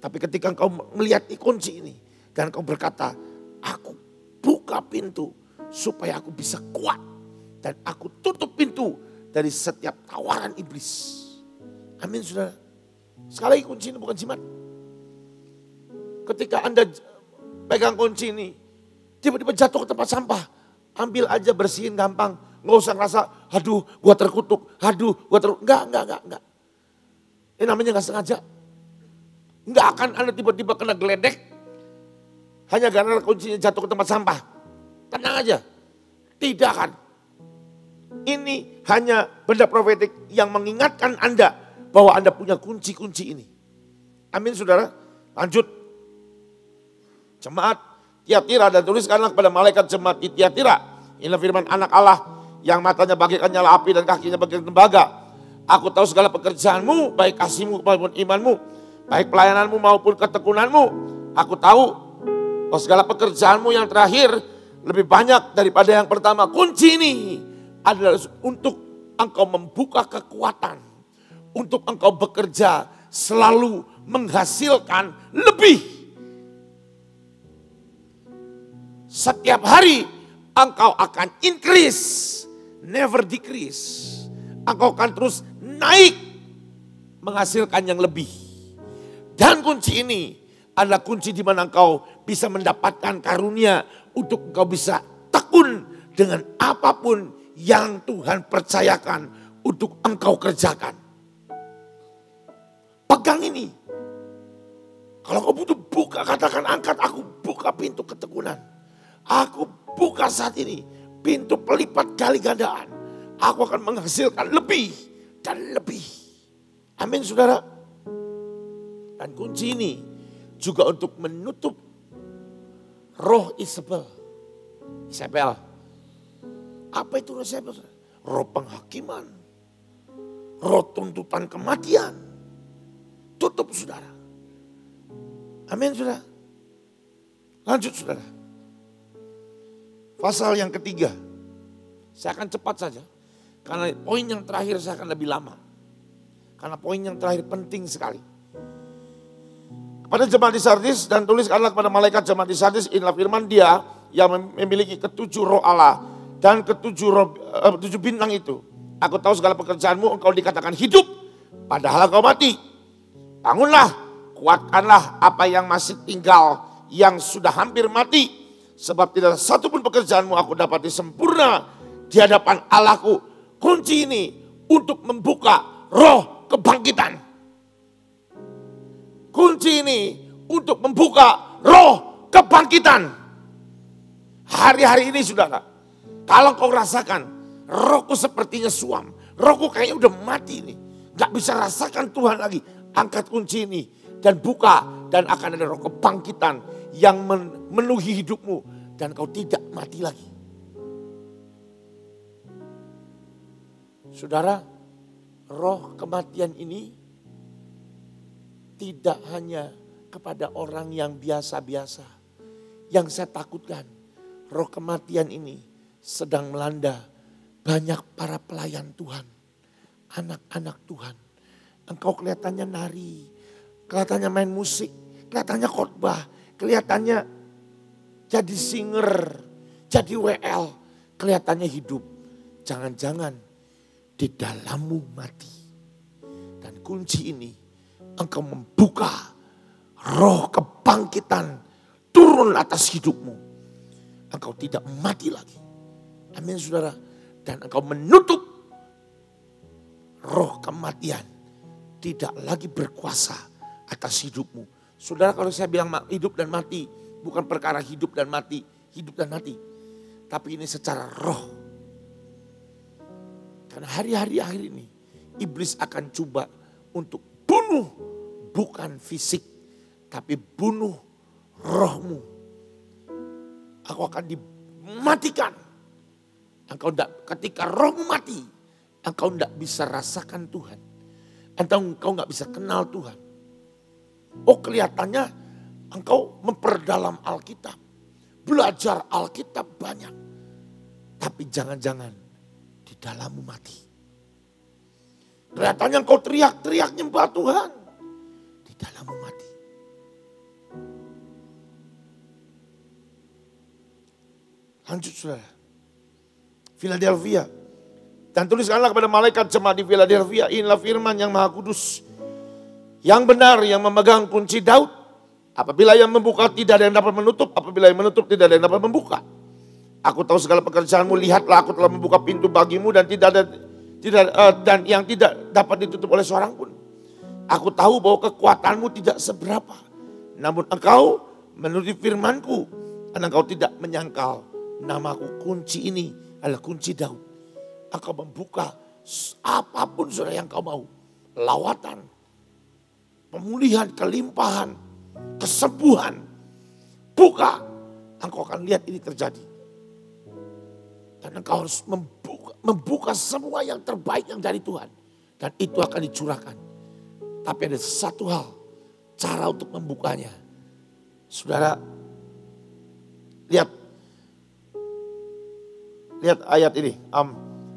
Tapi ketika kau melihat kunci ini. Dan kau berkata, aku buka pintu supaya aku bisa kuat. Dan aku tutup pintu dari setiap tawaran iblis. Amin saudara. Sekali lagi kunci ini bukan jimat. Ketika Anda pegang kunci ini, tiba-tiba jatuh ke tempat sampah. Ambil aja, bersihin gampang. Nggak usah ngerasa, aduh gua terkutuk, Enggak. Ini namanya nggak sengaja. Nggak akan Anda tiba-tiba kena geledek. Hanya karena kuncinya jatuh ke tempat sampah. Tenang aja. Tidak akan. Ini hanya benda profetik yang mengingatkan Anda bahwa Anda punya kunci-kunci ini. Amin saudara. Lanjut. Jemaat Tiatira, dan tuliskanlah kepada malaikat jemaat di Tiatira. Inilah firman anak Allah yang matanya bagaikan nyala api dan kakinya bagaikan tembaga. Aku tahu segala pekerjaanmu, baik kasihmu maupun imanmu, baik pelayananmu maupun ketekunanmu. Aku tahu bahwa segala pekerjaanmu yang terakhir lebih banyak daripada yang pertama. Kunci ini adalah untuk engkau membuka kekuatan, untuk engkau bekerja selalu menghasilkan lebih. Setiap hari engkau akan increase, never decrease. Engkau akan terus naik, menghasilkan yang lebih. Dan kunci ini adalah kunci di mana engkau bisa mendapatkan karunia untuk engkau bisa tekun dengan apapun yang Tuhan percayakan untuk engkau kerjakan. Pegang ini. Kalau kau butuh buka, katakan angkat, aku buka pintu ketekunan. Aku buka saat ini pintu pelipat kali gandaan. Aku akan menghasilkan lebih dan lebih. Amin saudara. Dan kunci ini juga untuk menutup roh Isabel. Apa itu roh Isabel? Roh penghakiman. Roh tuntutan kematian. Tutup saudara. Amin saudara. Lanjut saudara. Pasal yang ketiga. Saya akan cepat saja. Karena poin yang terakhir saya akan lebih lama. Karena poin yang terakhir penting sekali. Kepada jemaat di Sardis dan tuliskanlah kepada malaikat jemaat di Sardis, inilah firman Dia yang memiliki ketujuh roh Allah dan tujuh bintang itu. Aku tahu segala pekerjaanmu, engkau dikatakan hidup, padahal engkau mati. Bangunlah, kuatkanlah apa yang masih tinggal, yang sudah hampir mati. Sebab tidak satu pun pekerjaanmu aku dapati sempurna di hadapan Allahku. Kunci ini untuk membuka roh kebangkitan. Kunci ini untuk membuka roh kebangkitan. Hari-hari ini saudara, kalau kau rasakan rohku sepertinya suam, rohku kayaknya udah mati nih, gak bisa rasakan Tuhan lagi, angkat kunci ini dan buka, dan akan ada roh kebangkitan yang memenuhi hidupmu dan kau tidak mati lagi. Saudara, roh kematian ini tidak hanya kepada orang yang biasa-biasa. Yang saya takutkan, roh kematian ini sedang melanda banyak para pelayan Tuhan, anak-anak Tuhan. Engkau kelihatannya nari, kelihatannya main musik, kelihatannya khotbah, kelihatannya jadi singer, jadi WL, kelihatannya hidup. Jangan-jangan di dalammu mati. Dan kunci ini, engkau membuka roh kebangkitan turun atas hidupmu. Engkau tidak mati lagi. Amin saudara. Dan engkau menutup roh kematian tidak lagi berkuasa atas hidupmu. Saudara, kalau saya bilang hidup dan mati, bukan perkara hidup dan mati, hidup dan mati. Tapi ini secara roh. Karena hari-hari akhir ini iblis akan coba untuk bunuh, bukan fisik, tapi bunuh rohmu. Aku akan dimatikan. Engkau tidak, ketika rohmu mati, engkau tidak bisa rasakan Tuhan. Engkau nggak bisa kenal Tuhan. Oh, kelihatannya engkau memperdalam Alkitab, belajar Alkitab banyak, tapi jangan-jangan di dalammu mati. Kelihatannya engkau teriak-teriak nyembah Tuhan, di dalammu mati. Lanjut saudara. Philadelphia. Dan tuliskanlah kepada malaikat jemaat di Philadelphia, inilah firman yang maha kudus, yang benar, yang memegang kunci Daud. Apabila yang membuka tidak ada yang dapat menutup, apabila yang menutup tidak ada yang dapat membuka. Aku tahu segala pekerjaanmu, lihatlah aku telah membuka pintu bagimu dan dan yang tidak dapat ditutup oleh seorang pun. Aku tahu bahwa kekuatanmu tidak seberapa, namun engkau menuruti firmanku dan engkau tidak menyangkal namaku. Kunci ini adalah kunci Daud. Engkau membuka apapun saudara yang kau mau. Lawatan, pemulihan, kelimpahan, kesembuhan. Buka, engkau akan lihat ini terjadi. Dan engkau harus membuka semua yang terbaik yang dari Tuhan. Dan itu akan dicurahkan. Tapi ada satu hal, cara untuk membukanya. Saudara, lihat ayat ini,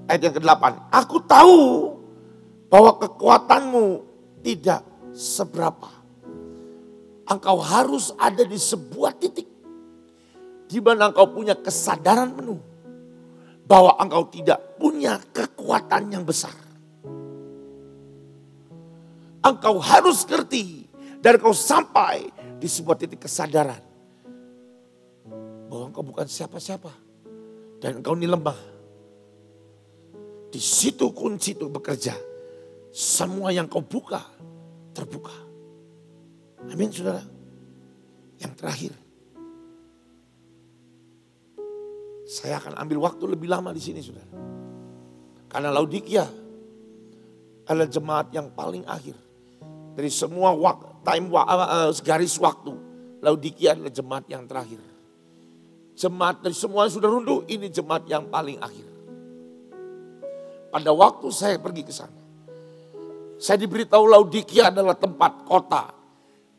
ayat yang ke-8. Aku tahu bahwa kekuatanmu tidak seberapa. Engkau harus ada di sebuah titik di mana engkau punya kesadaran penuh bahwa engkau tidak punya kekuatan yang besar. Engkau harus ngerti dan engkau sampai di sebuah titik kesadaran bahwa engkau bukan siapa-siapa dan engkau ini lemah. Di situ kunci itu bekerja. Semua yang kau buka terbuka. Amin saudara. Yang terakhir, saya akan ambil waktu lebih lama di sini saudara. Karena Laodikia adalah jemaat yang paling akhir. Dari semua garis waktu, Laodikia adalah jemaat yang terakhir. Jemaat dari semua yang sudah runtuh, ini jemaat yang paling akhir. Pada waktu saya pergi ke sana, saya diberitahu Laodikia adalah tempat kota.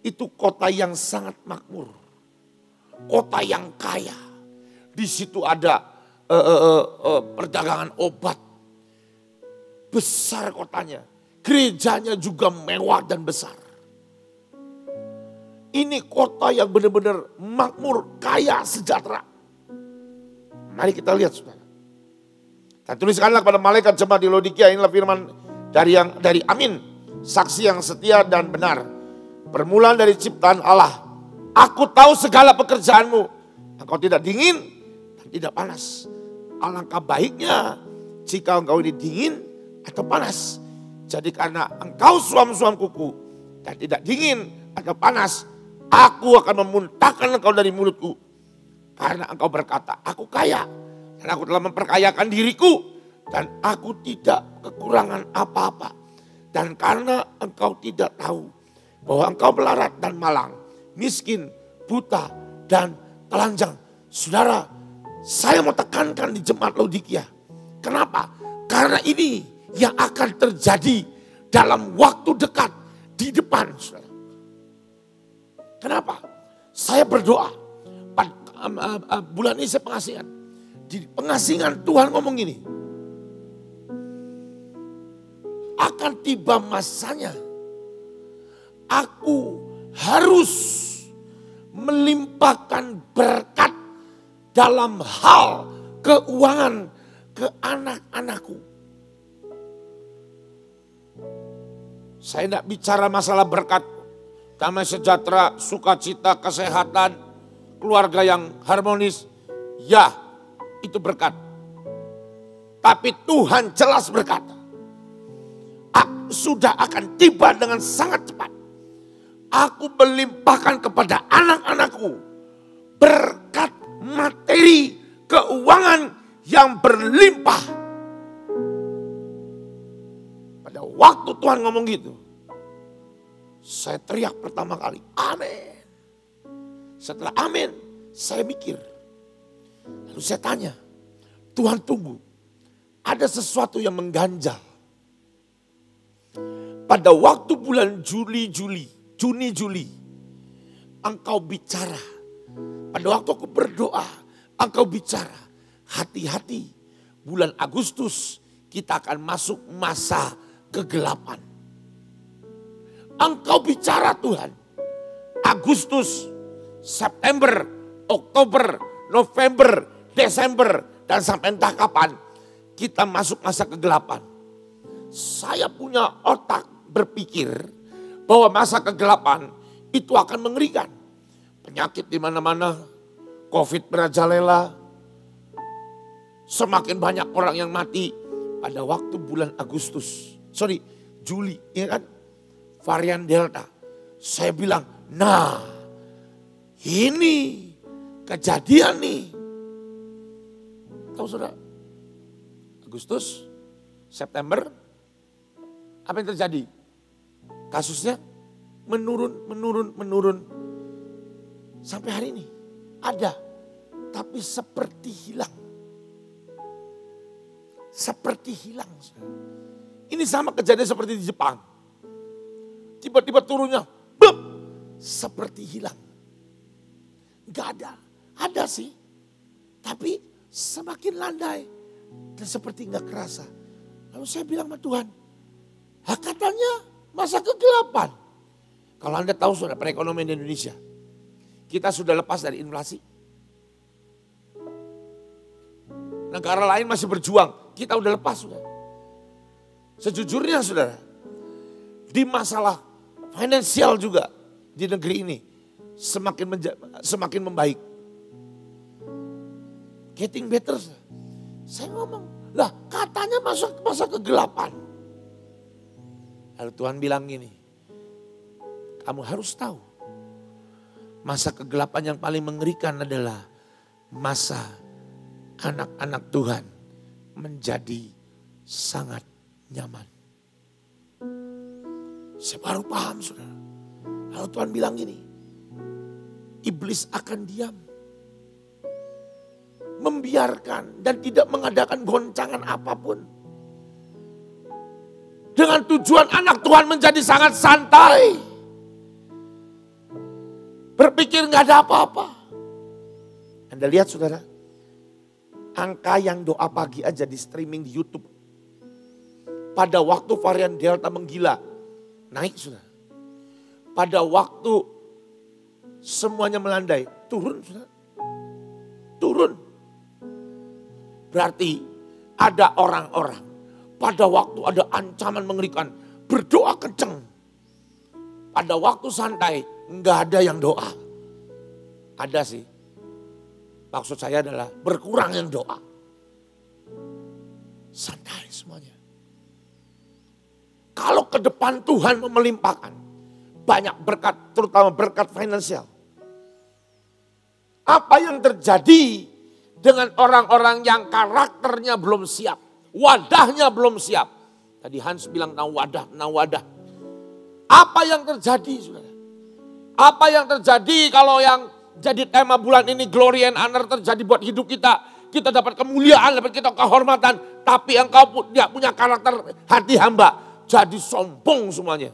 Itu kota yang sangat makmur. Kota yang kaya. Di situ ada perdagangan obat. Besar kotanya. Gerejanya juga mewah dan besar. Ini kota yang benar-benar makmur, kaya, sejahtera. Mari kita lihat saudara. Dan tuliskanlah kepada malaikat jemaat di Laodikia, inilah firman dari Amin, saksi yang setia dan benar. Permulaan dari ciptaan Allah. Aku tahu segala pekerjaanmu. Engkau tidak dingin dan tidak panas. Alangkah baiknya jika engkau ini dingin atau panas. Jadi karena engkau suam-suam kuku dan tidak dingin atau panas, aku akan memuntahkan engkau dari mulutku. Karena engkau berkata, aku kaya dan aku telah memperkayakan diriku dan aku tidak kekurangan apa-apa. Dan karena engkau tidak tahu bahwa engkau melarat dan malang, miskin, buta, dan telanjang. Saudara, saya mau tekankan di jemaat Laodikia. Kenapa? Karena ini yang akan terjadi dalam waktu dekat di depan. Saudara. Kenapa? Saya berdoa. Bulan ini saya pengasingan. Di pengasingan Tuhan ngomong gini. Akan tiba masanya. Aku harus melimpahkan berkat dalam hal keuangan ke anak-anakku. Saya tidak bicara masalah berkat, damai sejahtera, sukacita, kesehatan, keluarga yang harmonis. Ya, itu berkat. Tapi Tuhan jelas berkata, sudah akan tiba dengan sangat cepat. Aku melimpahkan kepada anak-anakku berkat materi keuangan yang berlimpah. Pada waktu Tuhan ngomong gitu, saya teriak pertama kali, amin. Setelah amin, saya mikir. Lalu saya tanya, Tuhan tunggu, ada sesuatu yang mengganjal. Pada waktu bulan Juni, Juli, engkau bicara. Pada waktu aku berdoa, engkau bicara. Hati-hati, bulan Agustus kita akan masuk masa kegelapan. Engkau bicara Tuhan. Agustus, September, Oktober, November, Desember, dan sampai entah kapan kita masuk masa kegelapan. Saya punya otak berpikir bahwa masa kegelapan itu akan mengerikan. Penyakit di mana-mana, COVID merajalela, semakin banyak orang yang mati pada waktu bulan Juli, ya kan? Varian Delta. Saya bilang, nah ini kejadian nih. Tahu saudara? Agustus, September, apa yang terjadi? Kasusnya menurun. Sampai hari ini ada, tapi seperti hilang. Seperti hilang. Ini sama kejadian seperti di Jepang. Tiba-tiba turunnya, bep, seperti hilang. Gak ada, ada sih. Tapi semakin landai dan seperti gak kerasa. Lalu saya bilang sama Tuhan, katanya masa kegelapan. Kalau Anda tahu sudah perekonomian di Indonesia, kita sudah lepas dari inflasi. Negara lain masih berjuang, kita udah lepas sudah. Sejujurnya saudara, di masalah finansial juga di negeri ini semakin membaik. Getting better. Saya ngomong, lah katanya masa kegelapan. Lalu Tuhan bilang gini, kamu harus tahu, masa kegelapan yang paling mengerikan adalah masa anak-anak Tuhan menjadi sangat nyaman. Saya baru paham saudara. Lalu Tuhan bilang gini, iblis akan diam, membiarkan dan tidak mengadakan goncangan apapun. Dengan tujuan anak Tuhan menjadi sangat santai. Berpikir gak ada apa-apa. Anda lihat saudara, angka yang doa pagi aja di streaming di YouTube. Pada waktu varian Delta menggila, naik saudara. Pada waktu semuanya melandai. Turun, saudara. Turun. Berarti ada orang-orang pada waktu ada ancaman mengerikan berdoa kenceng. Pada waktu santai enggak ada yang doa. Ada sih. Maksud saya adalah berkurang yang doa. Santai semuanya. Kalau ke depan Tuhan melimpahkan banyak berkat, terutama berkat finansial. Apa yang terjadi dengan orang-orang yang karakternya belum siap, wadahnya belum siap? Tadi Hans bilang tentang wadah. Apa yang terjadi, saudara? Apa yang terjadi kalau yang jadi tema bulan ini glory and honor terjadi buat hidup kita? Kita dapat kemuliaan, dapat kita kehormatan. Tapi engkau tidak punya karakter hati hamba. Jadi sombong semuanya.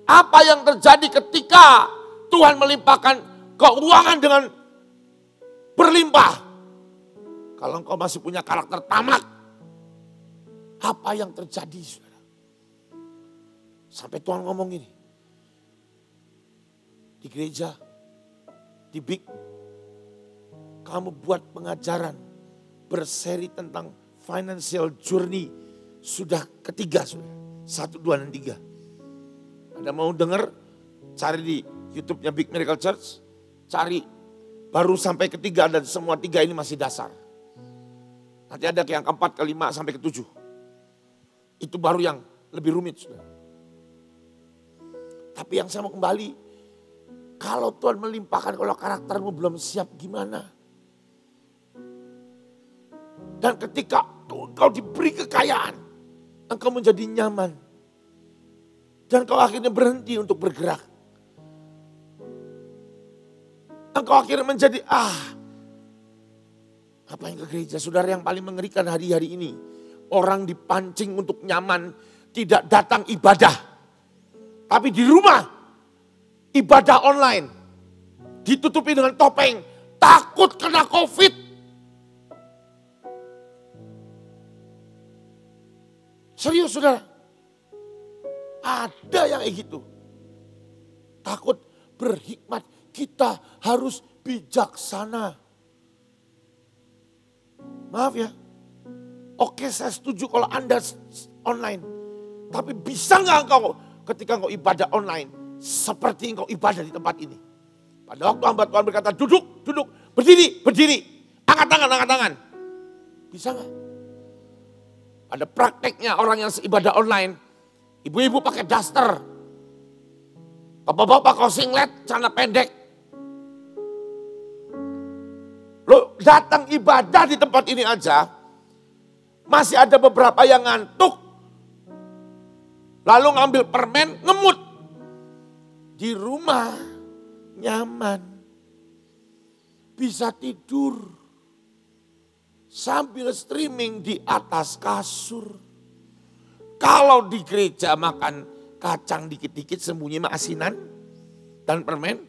Apa yang terjadi ketika Tuhan melimpahkan keuangan dengan berlimpah? Kalau engkau masih punya karakter tamak. Apa yang terjadi, saudara? Sampai Tuhan ngomong gini. Di gereja, di Big, kamu buat pengajaran berseri tentang financial journey. Sudah ketiga, saudara. 1, 2, dan 3. Ada mau dengar? Cari di YouTube-nya Big Miracle Church. Cari baru sampai ketiga dan semua 3 ini masih dasar. Nanti ada yang keempat, kelima, sampai ke-7. Itu baru yang lebih rumit, saudara. Tapi yang saya mau kembali, kalau Tuhan melimpahkan, kalau karaktermu belum siap gimana? Dan ketika engkau diberi kekayaan, engkau menjadi nyaman. Dan engkau akhirnya berhenti untuk bergerak. Engkau akhirnya menjadi, ngapain ke gereja? Saudara, yang paling mengerikan hari-hari ini, orang dipancing untuk nyaman, tidak datang ibadah. Tapi di rumah, ibadah online, ditutupi dengan topeng, takut kena COVID. Serius, saudara? Ada yang kayak gitu. Takut berhikmat, kita harus bijaksana. Maaf ya. Oke, saya setuju kalau Anda online. Tapi bisa nggak engkau ketika engkau ibadah online seperti engkau ibadah di tempat ini? Pada waktu hamba Tuhan berkata, duduk, berdiri. Angkat tangan. Bisa nggak? Ada prakteknya orang yang seibadah online. Ibu-ibu pakai daster. Bapak-bapak kau singlet, celana pendek. Lo datang ibadah di tempat ini aja, masih ada beberapa yang ngantuk. Lalu ngambil permen, ngemut. Di rumah, nyaman. Bisa tidur. Sambil streaming di atas kasur. Kalau di gereja makan kacang dikit-dikit sembunyi sama asinan dan permen.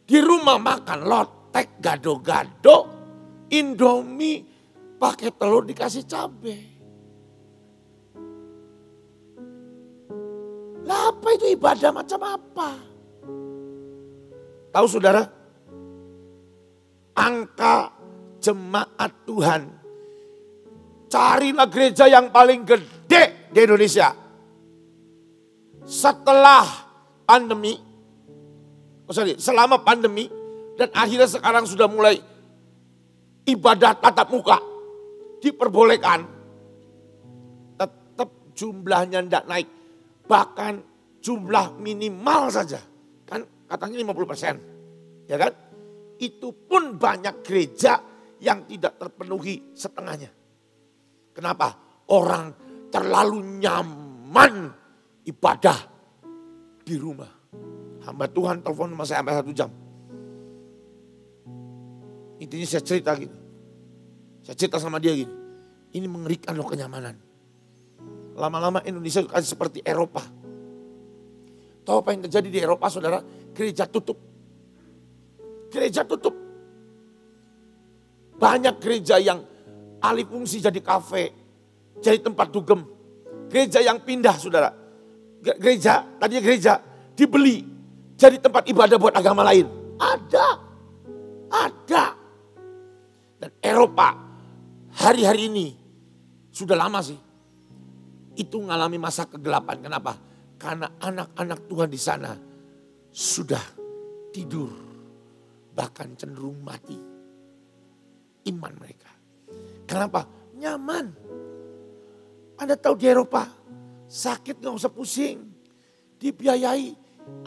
Di rumah makan lotek, gado-gado, Indomie, pakai telur dikasih cabai. Lah apa itu ibadah macam apa? Tahu saudara? Angka jemaat Tuhan. Carilah gereja yang paling gede di Indonesia. Selama pandemi dan akhirnya sekarang sudah mulai ibadah tatap muka. Diperbolehkan. Tetap jumlahnya tidak naik. Bahkan jumlah minimal saja. Kan katanya 50%. Ya kan? Itu pun banyak gereja yang tidak terpenuhi setengahnya. Kenapa? Orang terlalu nyaman ibadah di rumah. Hamba Tuhan telepon sama saya sampai 1 jam. Intinya saya cerita gini. Saya cerita sama dia gini. Ini mengerikan loh kenyamanan. Lama-lama Indonesia seperti Eropa. Tahu apa yang terjadi di Eropa, saudara? Gereja tutup. Gereja tutup. Banyak gereja yang alih fungsi jadi kafe, jadi tempat dugem. Gereja yang pindah, saudara. Tadinya gereja dibeli jadi tempat ibadah buat agama lain? Ada. Dan Eropa hari-hari ini sudah lama sih. Itu mengalami masa kegelapan. Kenapa? Karena anak-anak Tuhan di sana sudah tidur. Bahkan cenderung mati iman mereka. Kenapa? Nyaman. Anda tahu di Eropa, sakit gak usah pusing. Dibiayai.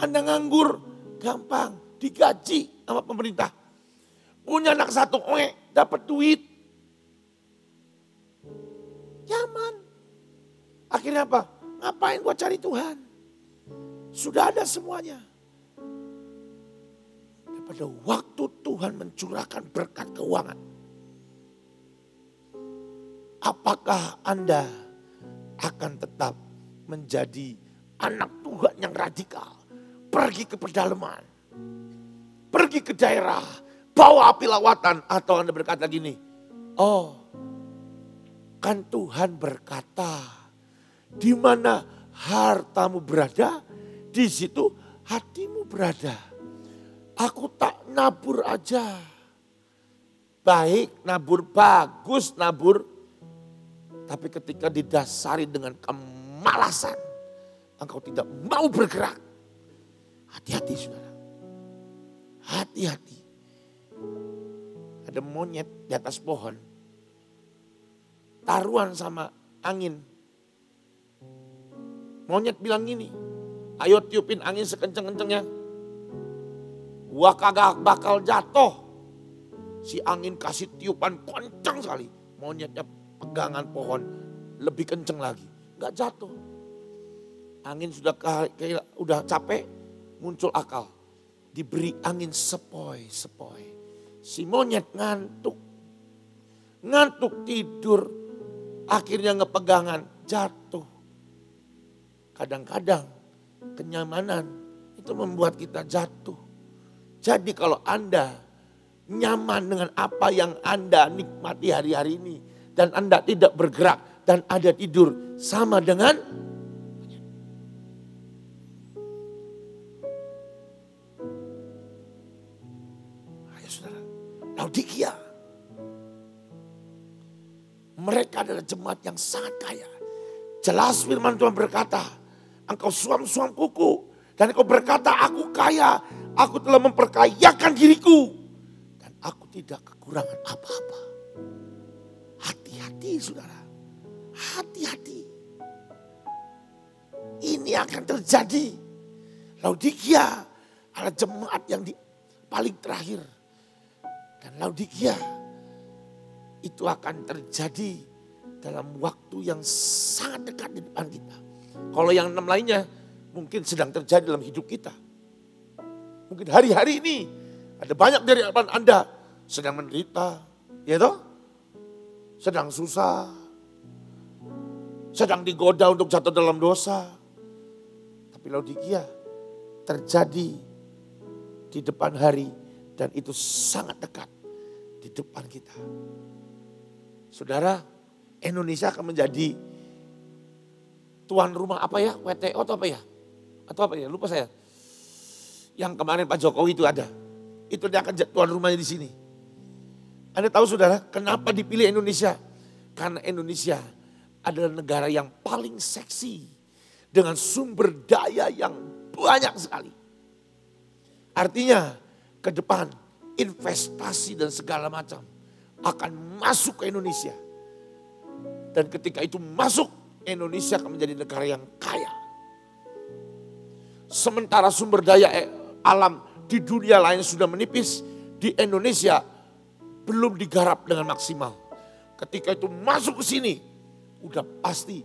Anda nganggur, gampang. Digaji sama pemerintah. Punya anak satu, dapat duit. Nyaman. Akhirnya apa? Ngapain gua cari Tuhan? Sudah ada semuanya. Pada waktu Tuhan mencurahkan berkat keuangan. Apakah Anda akan tetap menjadi anak Tuhan yang radikal? Pergi ke pedalaman. Pergi ke daerah. Bawa api lawatan. Atau Anda berkata gini. Oh, kan Tuhan berkata. Di mana hartamu berada, di situ hatimu berada. Aku tak nabur aja. Baik nabur, bagus nabur. Tapi ketika didasari dengan kemalasan, engkau tidak mau bergerak. Hati-hati saudara. Hati-hati. Ada monyet di atas pohon. Taruhan sama angin. Monyet bilang gini, ayo tiupin angin sekenceng-kencengnya. Gua kagak bakal jatuh. Si angin kasih tiupan kencang sekali. Monyetnya pegangan pohon lebih kenceng lagi. Gak jatuh. Angin sudah udah capek, muncul akal. Diberi angin sepoi-sepoi. Si monyet ngantuk. Ngantuk tidur. Akhirnya ngepegangan, jatuh. Kadang-kadang kenyamanan itu membuat kita jatuh. Jadi kalau Anda nyaman dengan apa yang Anda nikmati hari-hari ini. Dan Anda tidak bergerak dan ada tidur sama dengan. Ayo saudara, Laodikia. Mereka adalah jemaat yang sangat kaya. Jelas firman Tuhan berkata, engkau suam-suam kuku. Dan engkau berkata, aku kaya. Aku telah memperkayakan diriku. Dan aku tidak kekurangan apa-apa. Hati-hati saudara. Hati-hati. Ini akan terjadi. Laodikia adalah jemaat yang paling terakhir. Dan Laodikia itu akan terjadi dalam waktu yang sangat dekat di depan kita. Kalau yang 6 lainnya mungkin sedang terjadi dalam hidup kita. Mungkin hari-hari ini ada banyak dari Anda sedang menderita, ya toh? Sedang susah, sedang digoda untuk jatuh dalam dosa. Tapi Laodikia terjadi di depan hari dan itu sangat dekat di depan kita. Saudara, Indonesia akan menjadi tuan rumah apa ya? WTO atau apa ya? Atau apa ya? Lupa saya. Yang kemarin Pak Jokowi itu ada. Itu dia akan jadi tuan rumahnya di sini. Anda tahu saudara, kenapa dipilih Indonesia? Karena Indonesia adalah negara yang paling seksi. Dengan sumber daya yang banyak sekali. Artinya ke depan investasi dan segala macam akan masuk ke Indonesia. Dan ketika itu masuk, Indonesia akan menjadi negara yang kaya. Sementara sumber daya alam di dunia lain sudah menipis, di Indonesia belum digarap dengan maksimal. Ketika itu masuk ke sini, udah pasti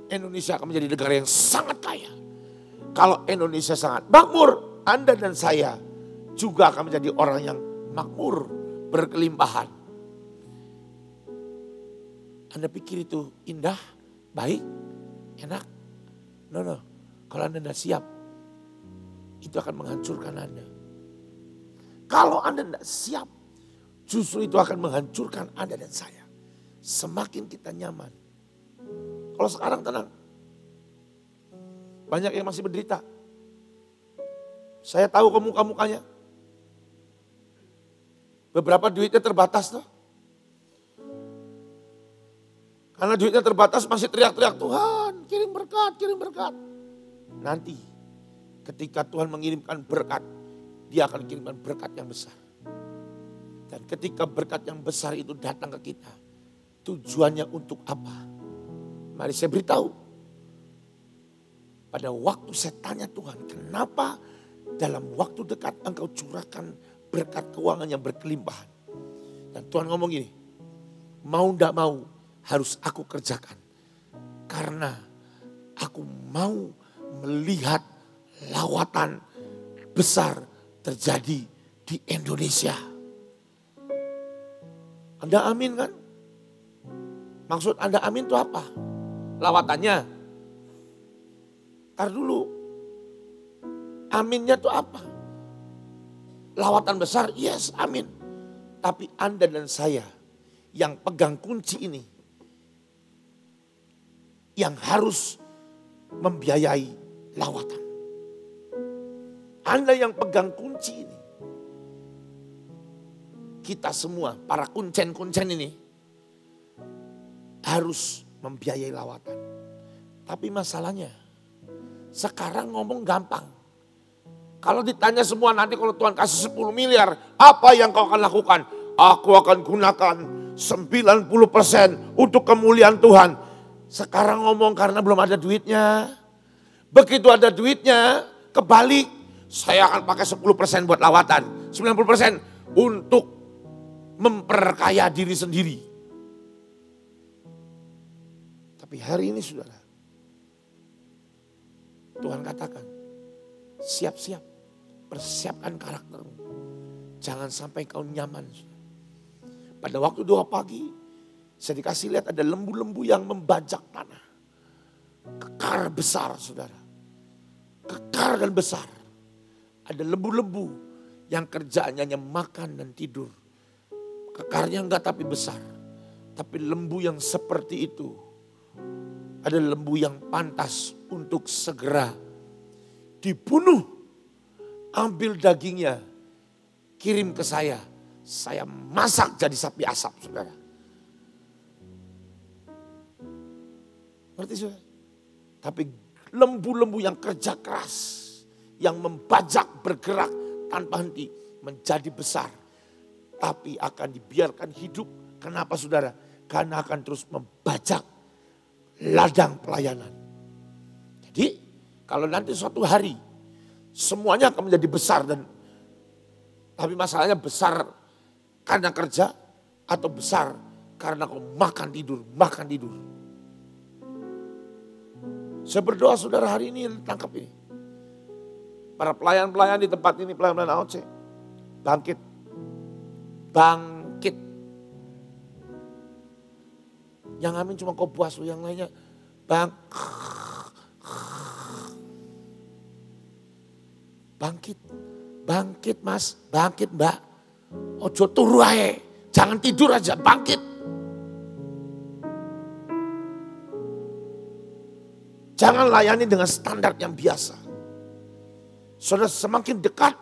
Indonesia akan menjadi negara yang sangat kaya. Kalau Indonesia sangat makmur, Anda dan saya juga akan menjadi orang yang makmur, berkelimpahan. Anda pikir itu indah, baik, enak? No. Kalau Anda tidak siap, itu akan menghancurkan Anda. Kalau Anda tidak siap, justru itu akan menghancurkan Anda dan saya. Semakin kita nyaman. Kalau sekarang tenang. Banyak yang masih menderita. Saya tahu ke muka-mukanya. Beberapa duitnya terbatas tuh. Karena duitnya terbatas masih teriak-teriak, Tuhan kirim berkat, kirim berkat. Nanti ketika Tuhan mengirimkan berkat, dia akan kirimkan berkat yang besar. Dan ketika berkat yang besar itu datang ke kita, tujuannya untuk apa? Mari saya beritahu. Pada waktu saya tanya Tuhan, kenapa dalam waktu dekat engkau curahkan berkat keuangan yang berkelimpahan? Dan Tuhan ngomong gini, mau tidak mau harus aku kerjakan. Karena aku mau melihat lawatan besar terjadi di Indonesia. Anda amin kan? Maksud Anda amin itu apa? Lawatannya. Ntar dulu. Aminnya itu apa? Lawatan besar, yes amin. Tapi Anda dan saya yang pegang kunci ini, yang harus membiayai lawatan. Anda yang pegang kunci ini. Kita semua, para kuncen-kuncen ini, harus membiayai lawatan. Tapi masalahnya, sekarang ngomong gampang. Kalau ditanya semua nanti kalau Tuhan kasih 10 miliar, apa yang kau akan lakukan? Aku akan gunakan 90% untuk kemuliaan Tuhan. Sekarang ngomong karena belum ada duitnya. Begitu ada duitnya, kebalik. Saya akan pakai 10% buat lawatan. 90% untuk memperkaya diri sendiri. Tapi hari ini saudara, Tuhan katakan, siap-siap, persiapkan karaktermu. Jangan sampai kau nyaman. Pada waktu doa pagi, saya dikasih lihat ada lembu-lembu yang membajak tanah. Kekar besar saudara. Kekar dan besar. Ada lembu-lembu yang kerjaannya hanya makan dan tidur. Kekarnya enggak tapi besar. Tapi lembu yang seperti itu ada lembu yang pantas untuk segera dibunuh. Ambil dagingnya, kirim ke saya. Saya masak jadi sapi asap saudara. Ngerti saudara? Tapi lembu-lembu yang kerja keras, yang membajak bergerak tanpa henti menjadi besar. Tapi akan dibiarkan hidup. Kenapa saudara? Karena akan terus membajak ladang pelayanan. Jadi kalau nanti suatu hari semuanya akan menjadi besar tapi masalahnya besar karena kerja atau besar karena kau makan tidur. Saya berdoa saudara hari ini tangkap ini. Para pelayan-pelayan di tempat ini, pelayan-pelayan AOC, bangkit. Yang amin cuma kau puas, yang lainnya bangkit mas, bangkit mbak. Ojo turu ae, jangan tidur aja, bangkit. Jangan layani dengan standar yang biasa. Saudara semakin dekat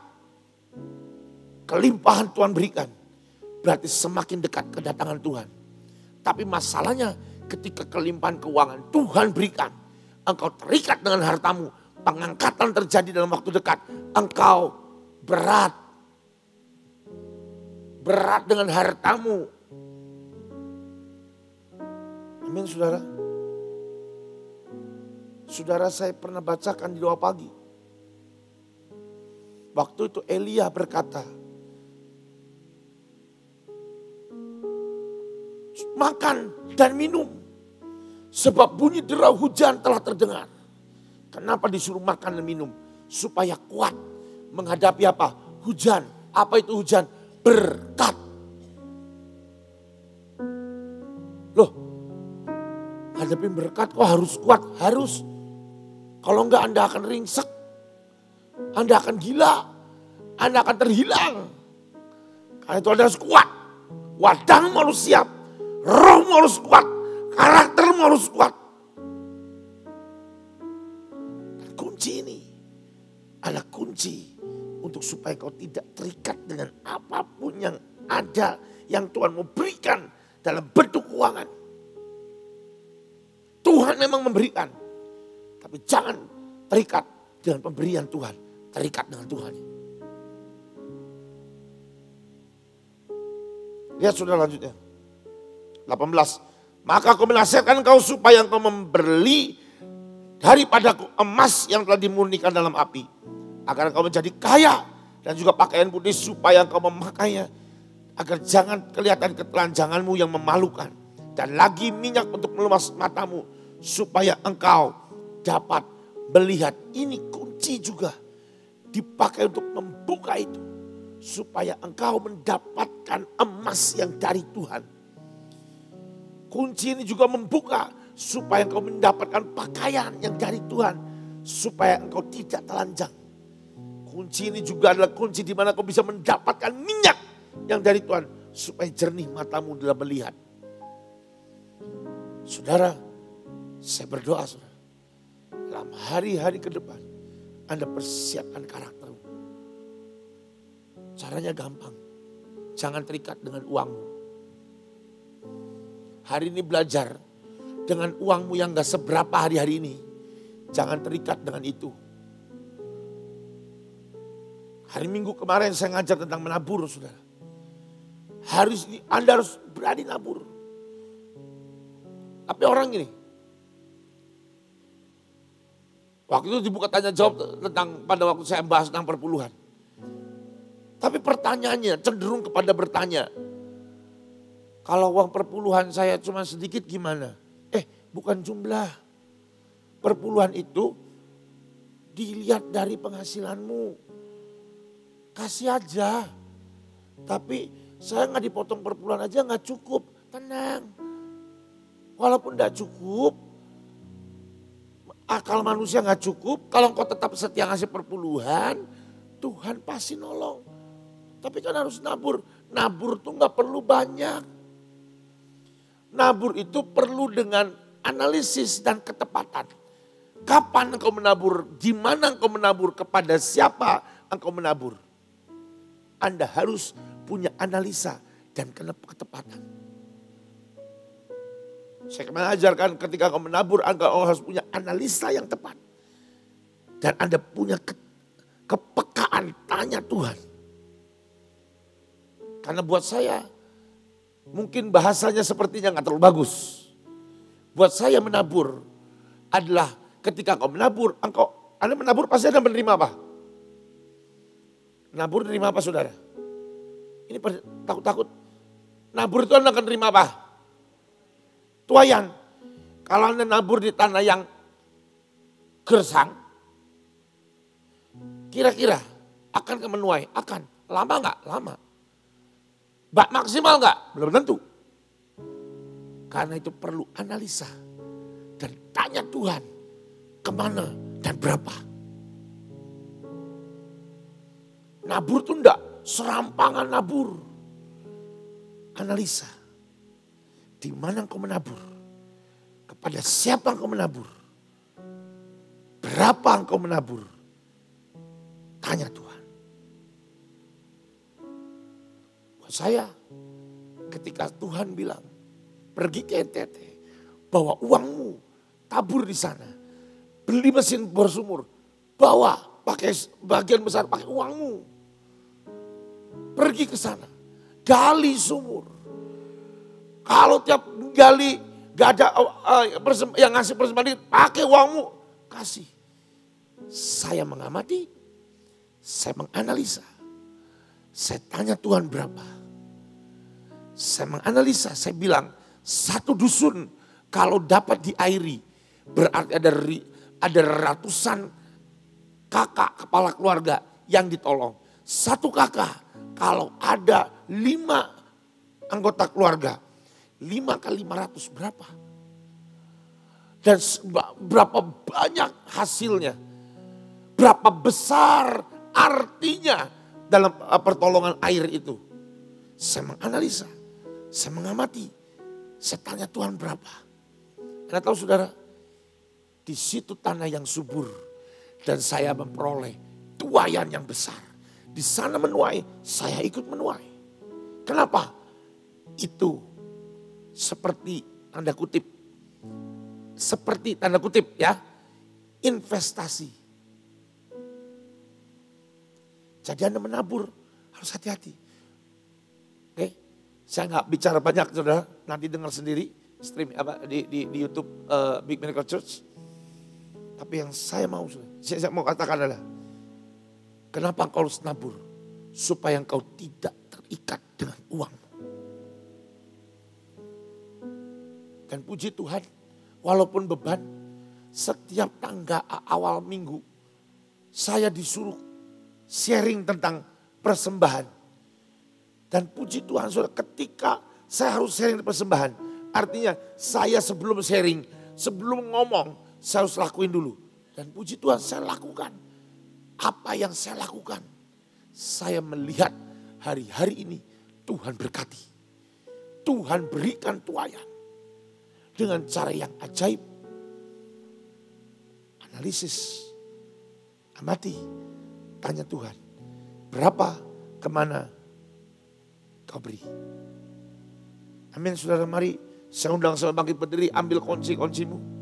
kelimpahan Tuhan berikan, berarti semakin dekat kedatangan Tuhan. Tapi masalahnya ketika kelimpahan keuangan Tuhan berikan, engkau terikat dengan hartamu, pengangkatan terjadi dalam waktu dekat, engkau berat dengan hartamu. Amin saudara. Saudara saya pernah bacakan di doa pagi. Waktu itu Elia berkata, makan dan minum. Sebab bunyi derau hujan telah terdengar. Kenapa disuruh makan dan minum? Supaya kuat menghadapi apa? Hujan. Apa itu hujan? Berkat. Loh, hadapi berkat kok harus kuat? Harus. Kalau enggak Anda akan ringsek. Anda akan gila. Anda akan terhilang. Karena itu Anda harus kuat. Wadahmu harus siap. Rohmu harus kuat. Karaktermu harus kuat. Dan kunci ini adalah kunci untuk supaya kau tidak terikat dengan apapun yang ada yang Tuhan mau berikan dalam bentuk keuangan. Tuhan memang memberikan, tapi jangan terikat dengan pemberian Tuhan, terikat dengan Tuhan. Lihat sudah lanjutnya. 18. Maka aku menasihatkan kau supaya engkau membeli daripada emas yang telah dimurnikan dalam api. Agar engkau menjadi kaya dan juga pakaian putih supaya engkau memakainya. Agar jangan kelihatan ketelanjanganmu yang memalukan. Dan lagi minyak untuk melumas matamu supaya engkau dapat melihat. Ini kunci juga dipakai untuk membuka itu. Supaya engkau mendapatkan emas yang dari Tuhan. Kunci ini juga membuka supaya engkau mendapatkan pakaian yang dari Tuhan. Supaya engkau tidak telanjang. Kunci ini juga adalah kunci di mana engkau bisa mendapatkan minyak yang dari Tuhan. Supaya jernih matamu dalam melihat. Saudara, saya berdoa saudara. Dalam hari-hari ke depan, Anda persiapkan karaktermu. Caranya gampang. Jangan terikat dengan uangmu. Hari ini belajar dengan uangmu yang gak seberapa hari-hari ini. Jangan terikat dengan itu. Hari Minggu kemarin saya ngajar tentang menabur saudara. Anda harus berani nabur. Tapi orang gini. Waktu itu dibuka tanya jawab tentang pada waktu saya bahas tentang perpuluhan. Tapi pertanyaannya cenderung kepada bertanya. Kalau uang perpuluhan saya cuma sedikit gimana? Bukan jumlah. Perpuluhan itu dilihat dari penghasilanmu. Kasih aja. Tapi saya nggak dipotong perpuluhan aja nggak cukup. Tenang. Walaupun nggak cukup. Akal manusia nggak cukup. Kalau engkau tetap setia ngasih perpuluhan. Tuhan pasti nolong. Tapi kan harus nabur. Nabur tuh nggak perlu banyak. Nabur itu perlu dengan analisis dan ketepatan. Kapan engkau menabur, di mana engkau menabur, kepada siapa engkau menabur. Anda harus punya analisa dan ketepatan. Saya mengajarkan ketika engkau menabur, engkau harus punya analisa yang tepat. Dan Anda punya kepekaan tanya Tuhan. Karena buat saya, mungkin bahasanya sepertinya gak terlalu bagus. Buat saya menabur adalah ketika kau menabur, Anda menabur pasti Anda menerima apa? Nabur menerima apa saudara? Ini takut-takut. Nabur itu Anda akan menerima apa? Tuayan. Kalau Anda nabur di tanah yang gersang, kira-kira akan menuai? Akan. Lama gak? Lama. Maksimal enggak? Belum tentu. Karena itu perlu analisa. Dan tanya Tuhan. Kemana dan berapa. Nabur itu enggak serampangan nabur. Analisa. Di mana engkau menabur. Kepada siapa engkau menabur. Berapa engkau menabur. Tanya Tuhan. Saya ketika Tuhan bilang pergi ke NTT, bawa uangmu, tabur di sana, beli mesin bor sumur, bawa pakai bagian besar pakai uangmu, pergi ke sana, gali sumur. Kalau tiap gali gak ada yang ngasih persembahan, pakai uangmu, kasih. Saya mengamati, saya menganalisa, saya tanya Tuhan berapa. Saya menganalisa, saya bilang satu dusun kalau dapat diairi berarti ada ratusan kakak kepala keluarga yang ditolong. Satu kakak kalau ada 5 anggota keluarga, 5 kali 500 berapa? Dan berapa banyak hasilnya? Berapa besar artinya dalam pertolongan air itu? Saya menganalisa. Saya mengamati, saya tanya Tuhan berapa. Anda tahu saudara, di situ tanah yang subur dan saya memperoleh tuayan yang besar. di sana menuai, saya ikut menuai. Kenapa? Itu seperti tanda kutip ya, investasi. Jadi Anda menabur harus hati-hati. Oke, saya nggak bicara banyak, saudara. Nanti dengar sendiri stream di YouTube Big Miracle Church. Tapi yang saya mau katakan adalah, kenapa engkau harus nabur? Supaya engkau tidak terikat dengan uang. Dan puji Tuhan, walaupun beban, setiap tangga awal minggu, saya disuruh sharing tentang persembahan. Dan puji Tuhan, saudara, ketika saya harus sharing persembahan, artinya saya sebelum sharing, sebelum ngomong, saya harus lakuin dulu. Dan puji Tuhan, saya lakukan. Apa yang saya lakukan? Saya melihat hari-hari ini Tuhan berkati. Tuhan berikan tuayan. Dengan cara yang ajaib. Analisis. Amati. Tanya Tuhan. Berapa? Kemana? Kau beri. Amin, saudara. Mari saya undang saudara bangkit berdiri. Ambil kunci-kuncimu.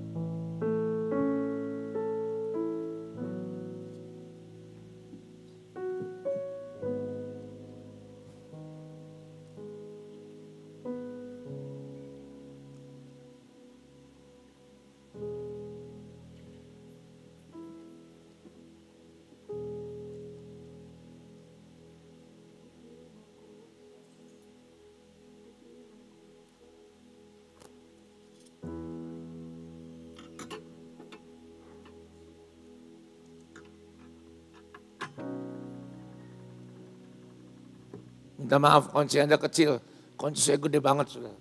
Minta maaf, kunci Anda kecil, kunci saya gede banget, saudara.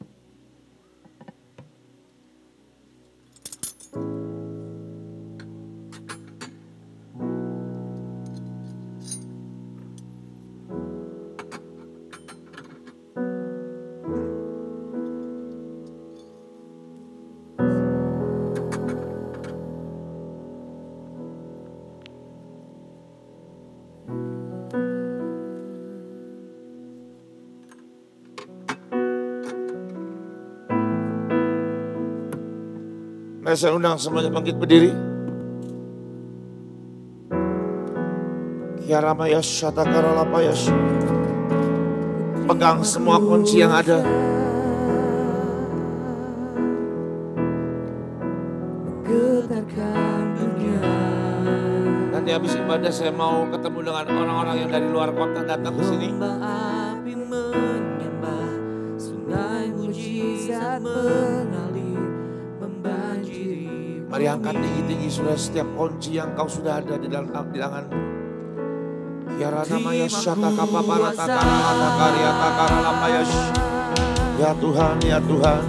Saya undang semuanya bangkit berdiri. Pegang semua kunci yang ada. Nanti habis ibadah saya mau ketemu dengan orang-orang yang dari luar kota datang ke sini. Mari angkat tinggi-tinggi sudah setiap kunci yang kau sudah ada di dalam tanganmu. Ya Tuhan, ya Tuhan.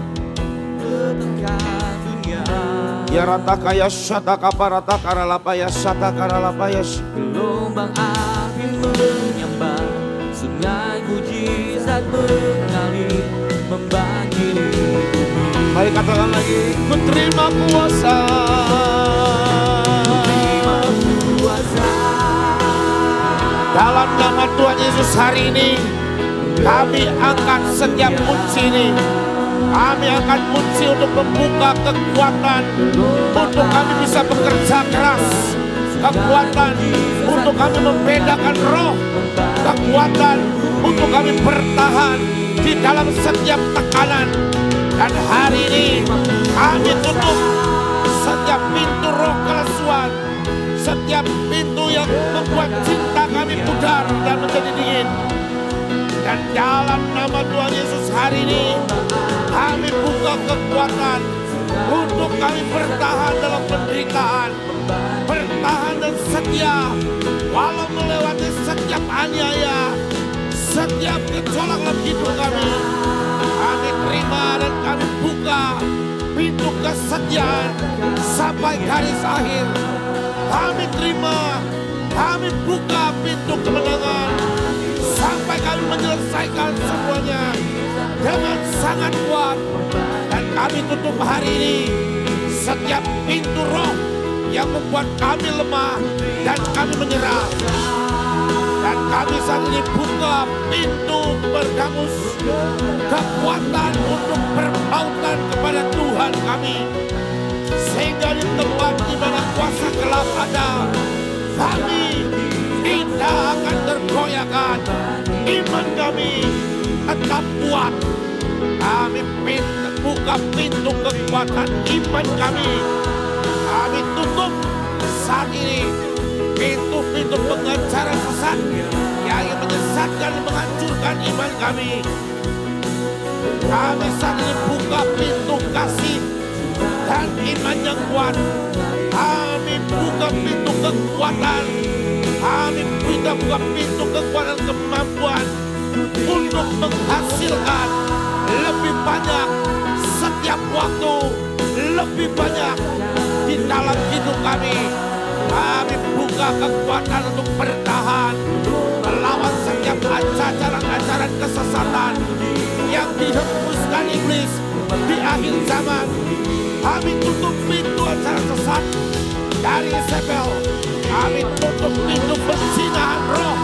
Ya ratakaya syata kaparata karalapaya syata karalapaya. Gelombang api menyembah, sungai mujizat mengalir, membanjiri bumi. Mari katakan lagi, ku terima kuasa. Ku terima kuasa. Dalam nama Tuhan Yesus hari ini, kami angkat setiap kunci ini. Kami akan kunci untuk membuka kekuatan, untuk kami bisa bekerja keras. Kekuatan untuk kami membedakan roh. Kekuatan untuk kami bertahan di dalam setiap tekanan. Dan hari ini kami tutup setiap pintu roh kelesuan, setiap pintu yang membuat cinta kami pudar dan menjadi dingin. Dan dalam nama Tuhan Yesus hari ini kami buka kekuatan untuk kami bertahan dalam penderitaan, bertahan dan setia walau melewati setiap aniaya, setiap gejolak dalam hidup kami. Kami terima dan kami buka pintu kesetiaan sampai garis akhir. Kami terima, kami buka pintu kemenangan sampai kami menyelesaikan semuanya dengan sangat kuat. Dan kami tutup hari ini setiap pintu roh yang membuat kami lemah dan kami menyerah. Dan Kami saat ini buka pintu bergangus kekuatan untuk berbautan kepada Tuhan kami. Sehingga di tempat di mana kuasa gelap ada, kami tidak akan tergoyahkan. Iman kami tetap kuat. Kami buka pintu kekuatan iman kami. Kami tutup saat ini pintu-pintu pengajaran sesat yang ingin menyesatkan dan menghancurkan iman kami. Kami saat ini buka pintu kasih dan iman yang kuat. Kami buka pintu kekuatan. Kami buka pintu kekuatan kemampuan untuk menghasilkan lebih banyak setiap waktu, lebih banyak di dalam hidup kami. Kami buka kekuatan untuk bertahan melawan setiap ajaran-ajaran kesesatan yang dihembuskan iblis di akhir zaman. Kami tutup pintu ajaran sesat dari Yezebel. Kami tutup pintu perzinahan roh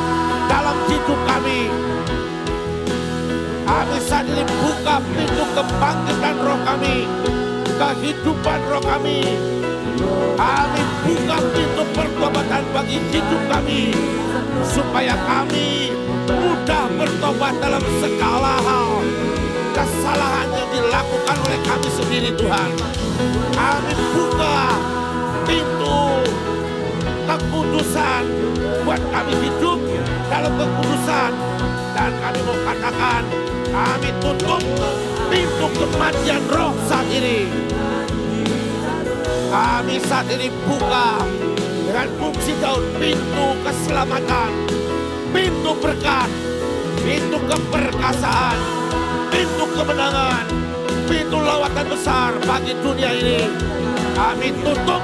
dalam hidup kami. Kami saat ini buka pintu kebangkitan roh kami, kehidupan roh kami. Kami buka pintu pertobatan bagi hidup kami, supaya kami mudah bertobat dalam segala hal kesalahan yang dilakukan oleh kami sendiri Tuhan. Kami buka pintu kekudusan buat kami hidup dalam kekudusan. Dan kami mau katakan, kami tutup pintu kematian roh saat ini. Kami saat ini buka dengan fungsi Daud pintu keselamatan, pintu berkat, pintu keperkasaan, pintu kemenangan, pintu lawatan besar bagi dunia ini. Kami tutup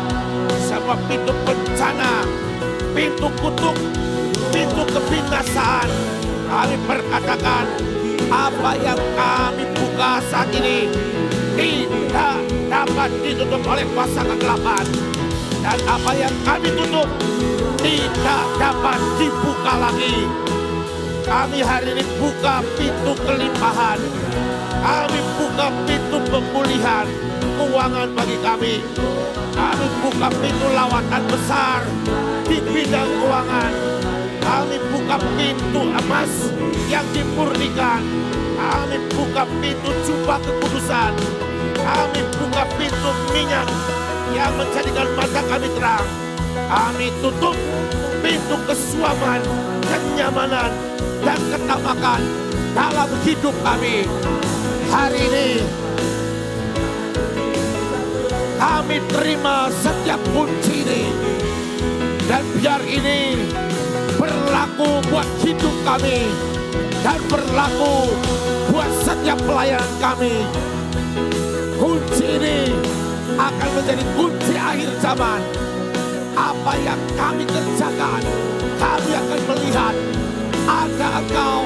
semua pintu bencana, pintu kutuk, pintu kebinasaan. Kami berkatakan, apa yang kami buka saat ini tidak dapat ditutup oleh kuasa kegelapan. Dan apa yang kami tutup tidak dapat dibuka lagi. Kami hari ini buka pintu kelimpahan. Kami buka pintu pemulihan keuangan bagi kami. Kami buka pintu lawatan besar di bidang keuangan. Kami buka pintu emas yang dimurnikan. Kami buka pintu jubah kekudusan. Kami buka pintu minyak yang menjadikan mata kami terang. Kami tutup pintu kesuaman, kenyamanan, dan ketamakan dalam hidup kami. Hari ini kami terima setiap kunci ini. Dan biar ini berlaku buat hidup kami dan berlaku buat setiap pelayanan kami. Kunci ini akan menjadi kunci akhir zaman. Apa yang kami kerjakan, kami akan melihat ada Engkau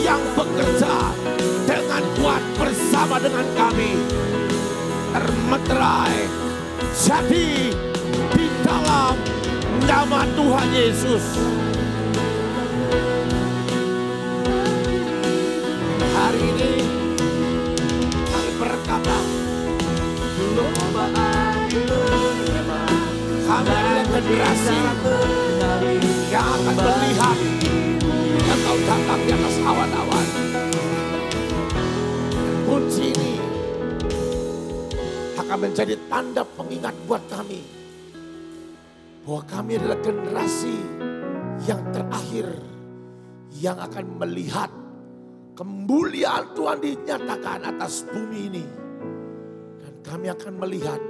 yang bekerja dengan kuat bersama dengan kami. Termeterai jadi di dalam nama Tuhan Yesus. Hari ini kami berkata, kami adalah generasi yang akan melihat Engkau datang di atas awan-awan. Kunci ini akan menjadi tanda pengingat buat kami bahwa kami adalah generasi yang terakhir yang akan melihat kemuliaan Tuhan dinyatakan atas bumi ini. Dan kami akan melihat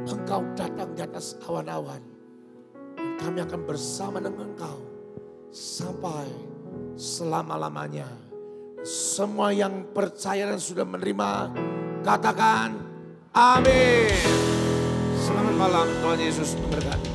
Engkau datang di atas awan-awan. Dan kami akan bersama dengan Engkau sampai selama-lamanya. Semua yang percaya dan sudah menerima, katakan amin. Selamat malam, Tuhan Yesus memberkati.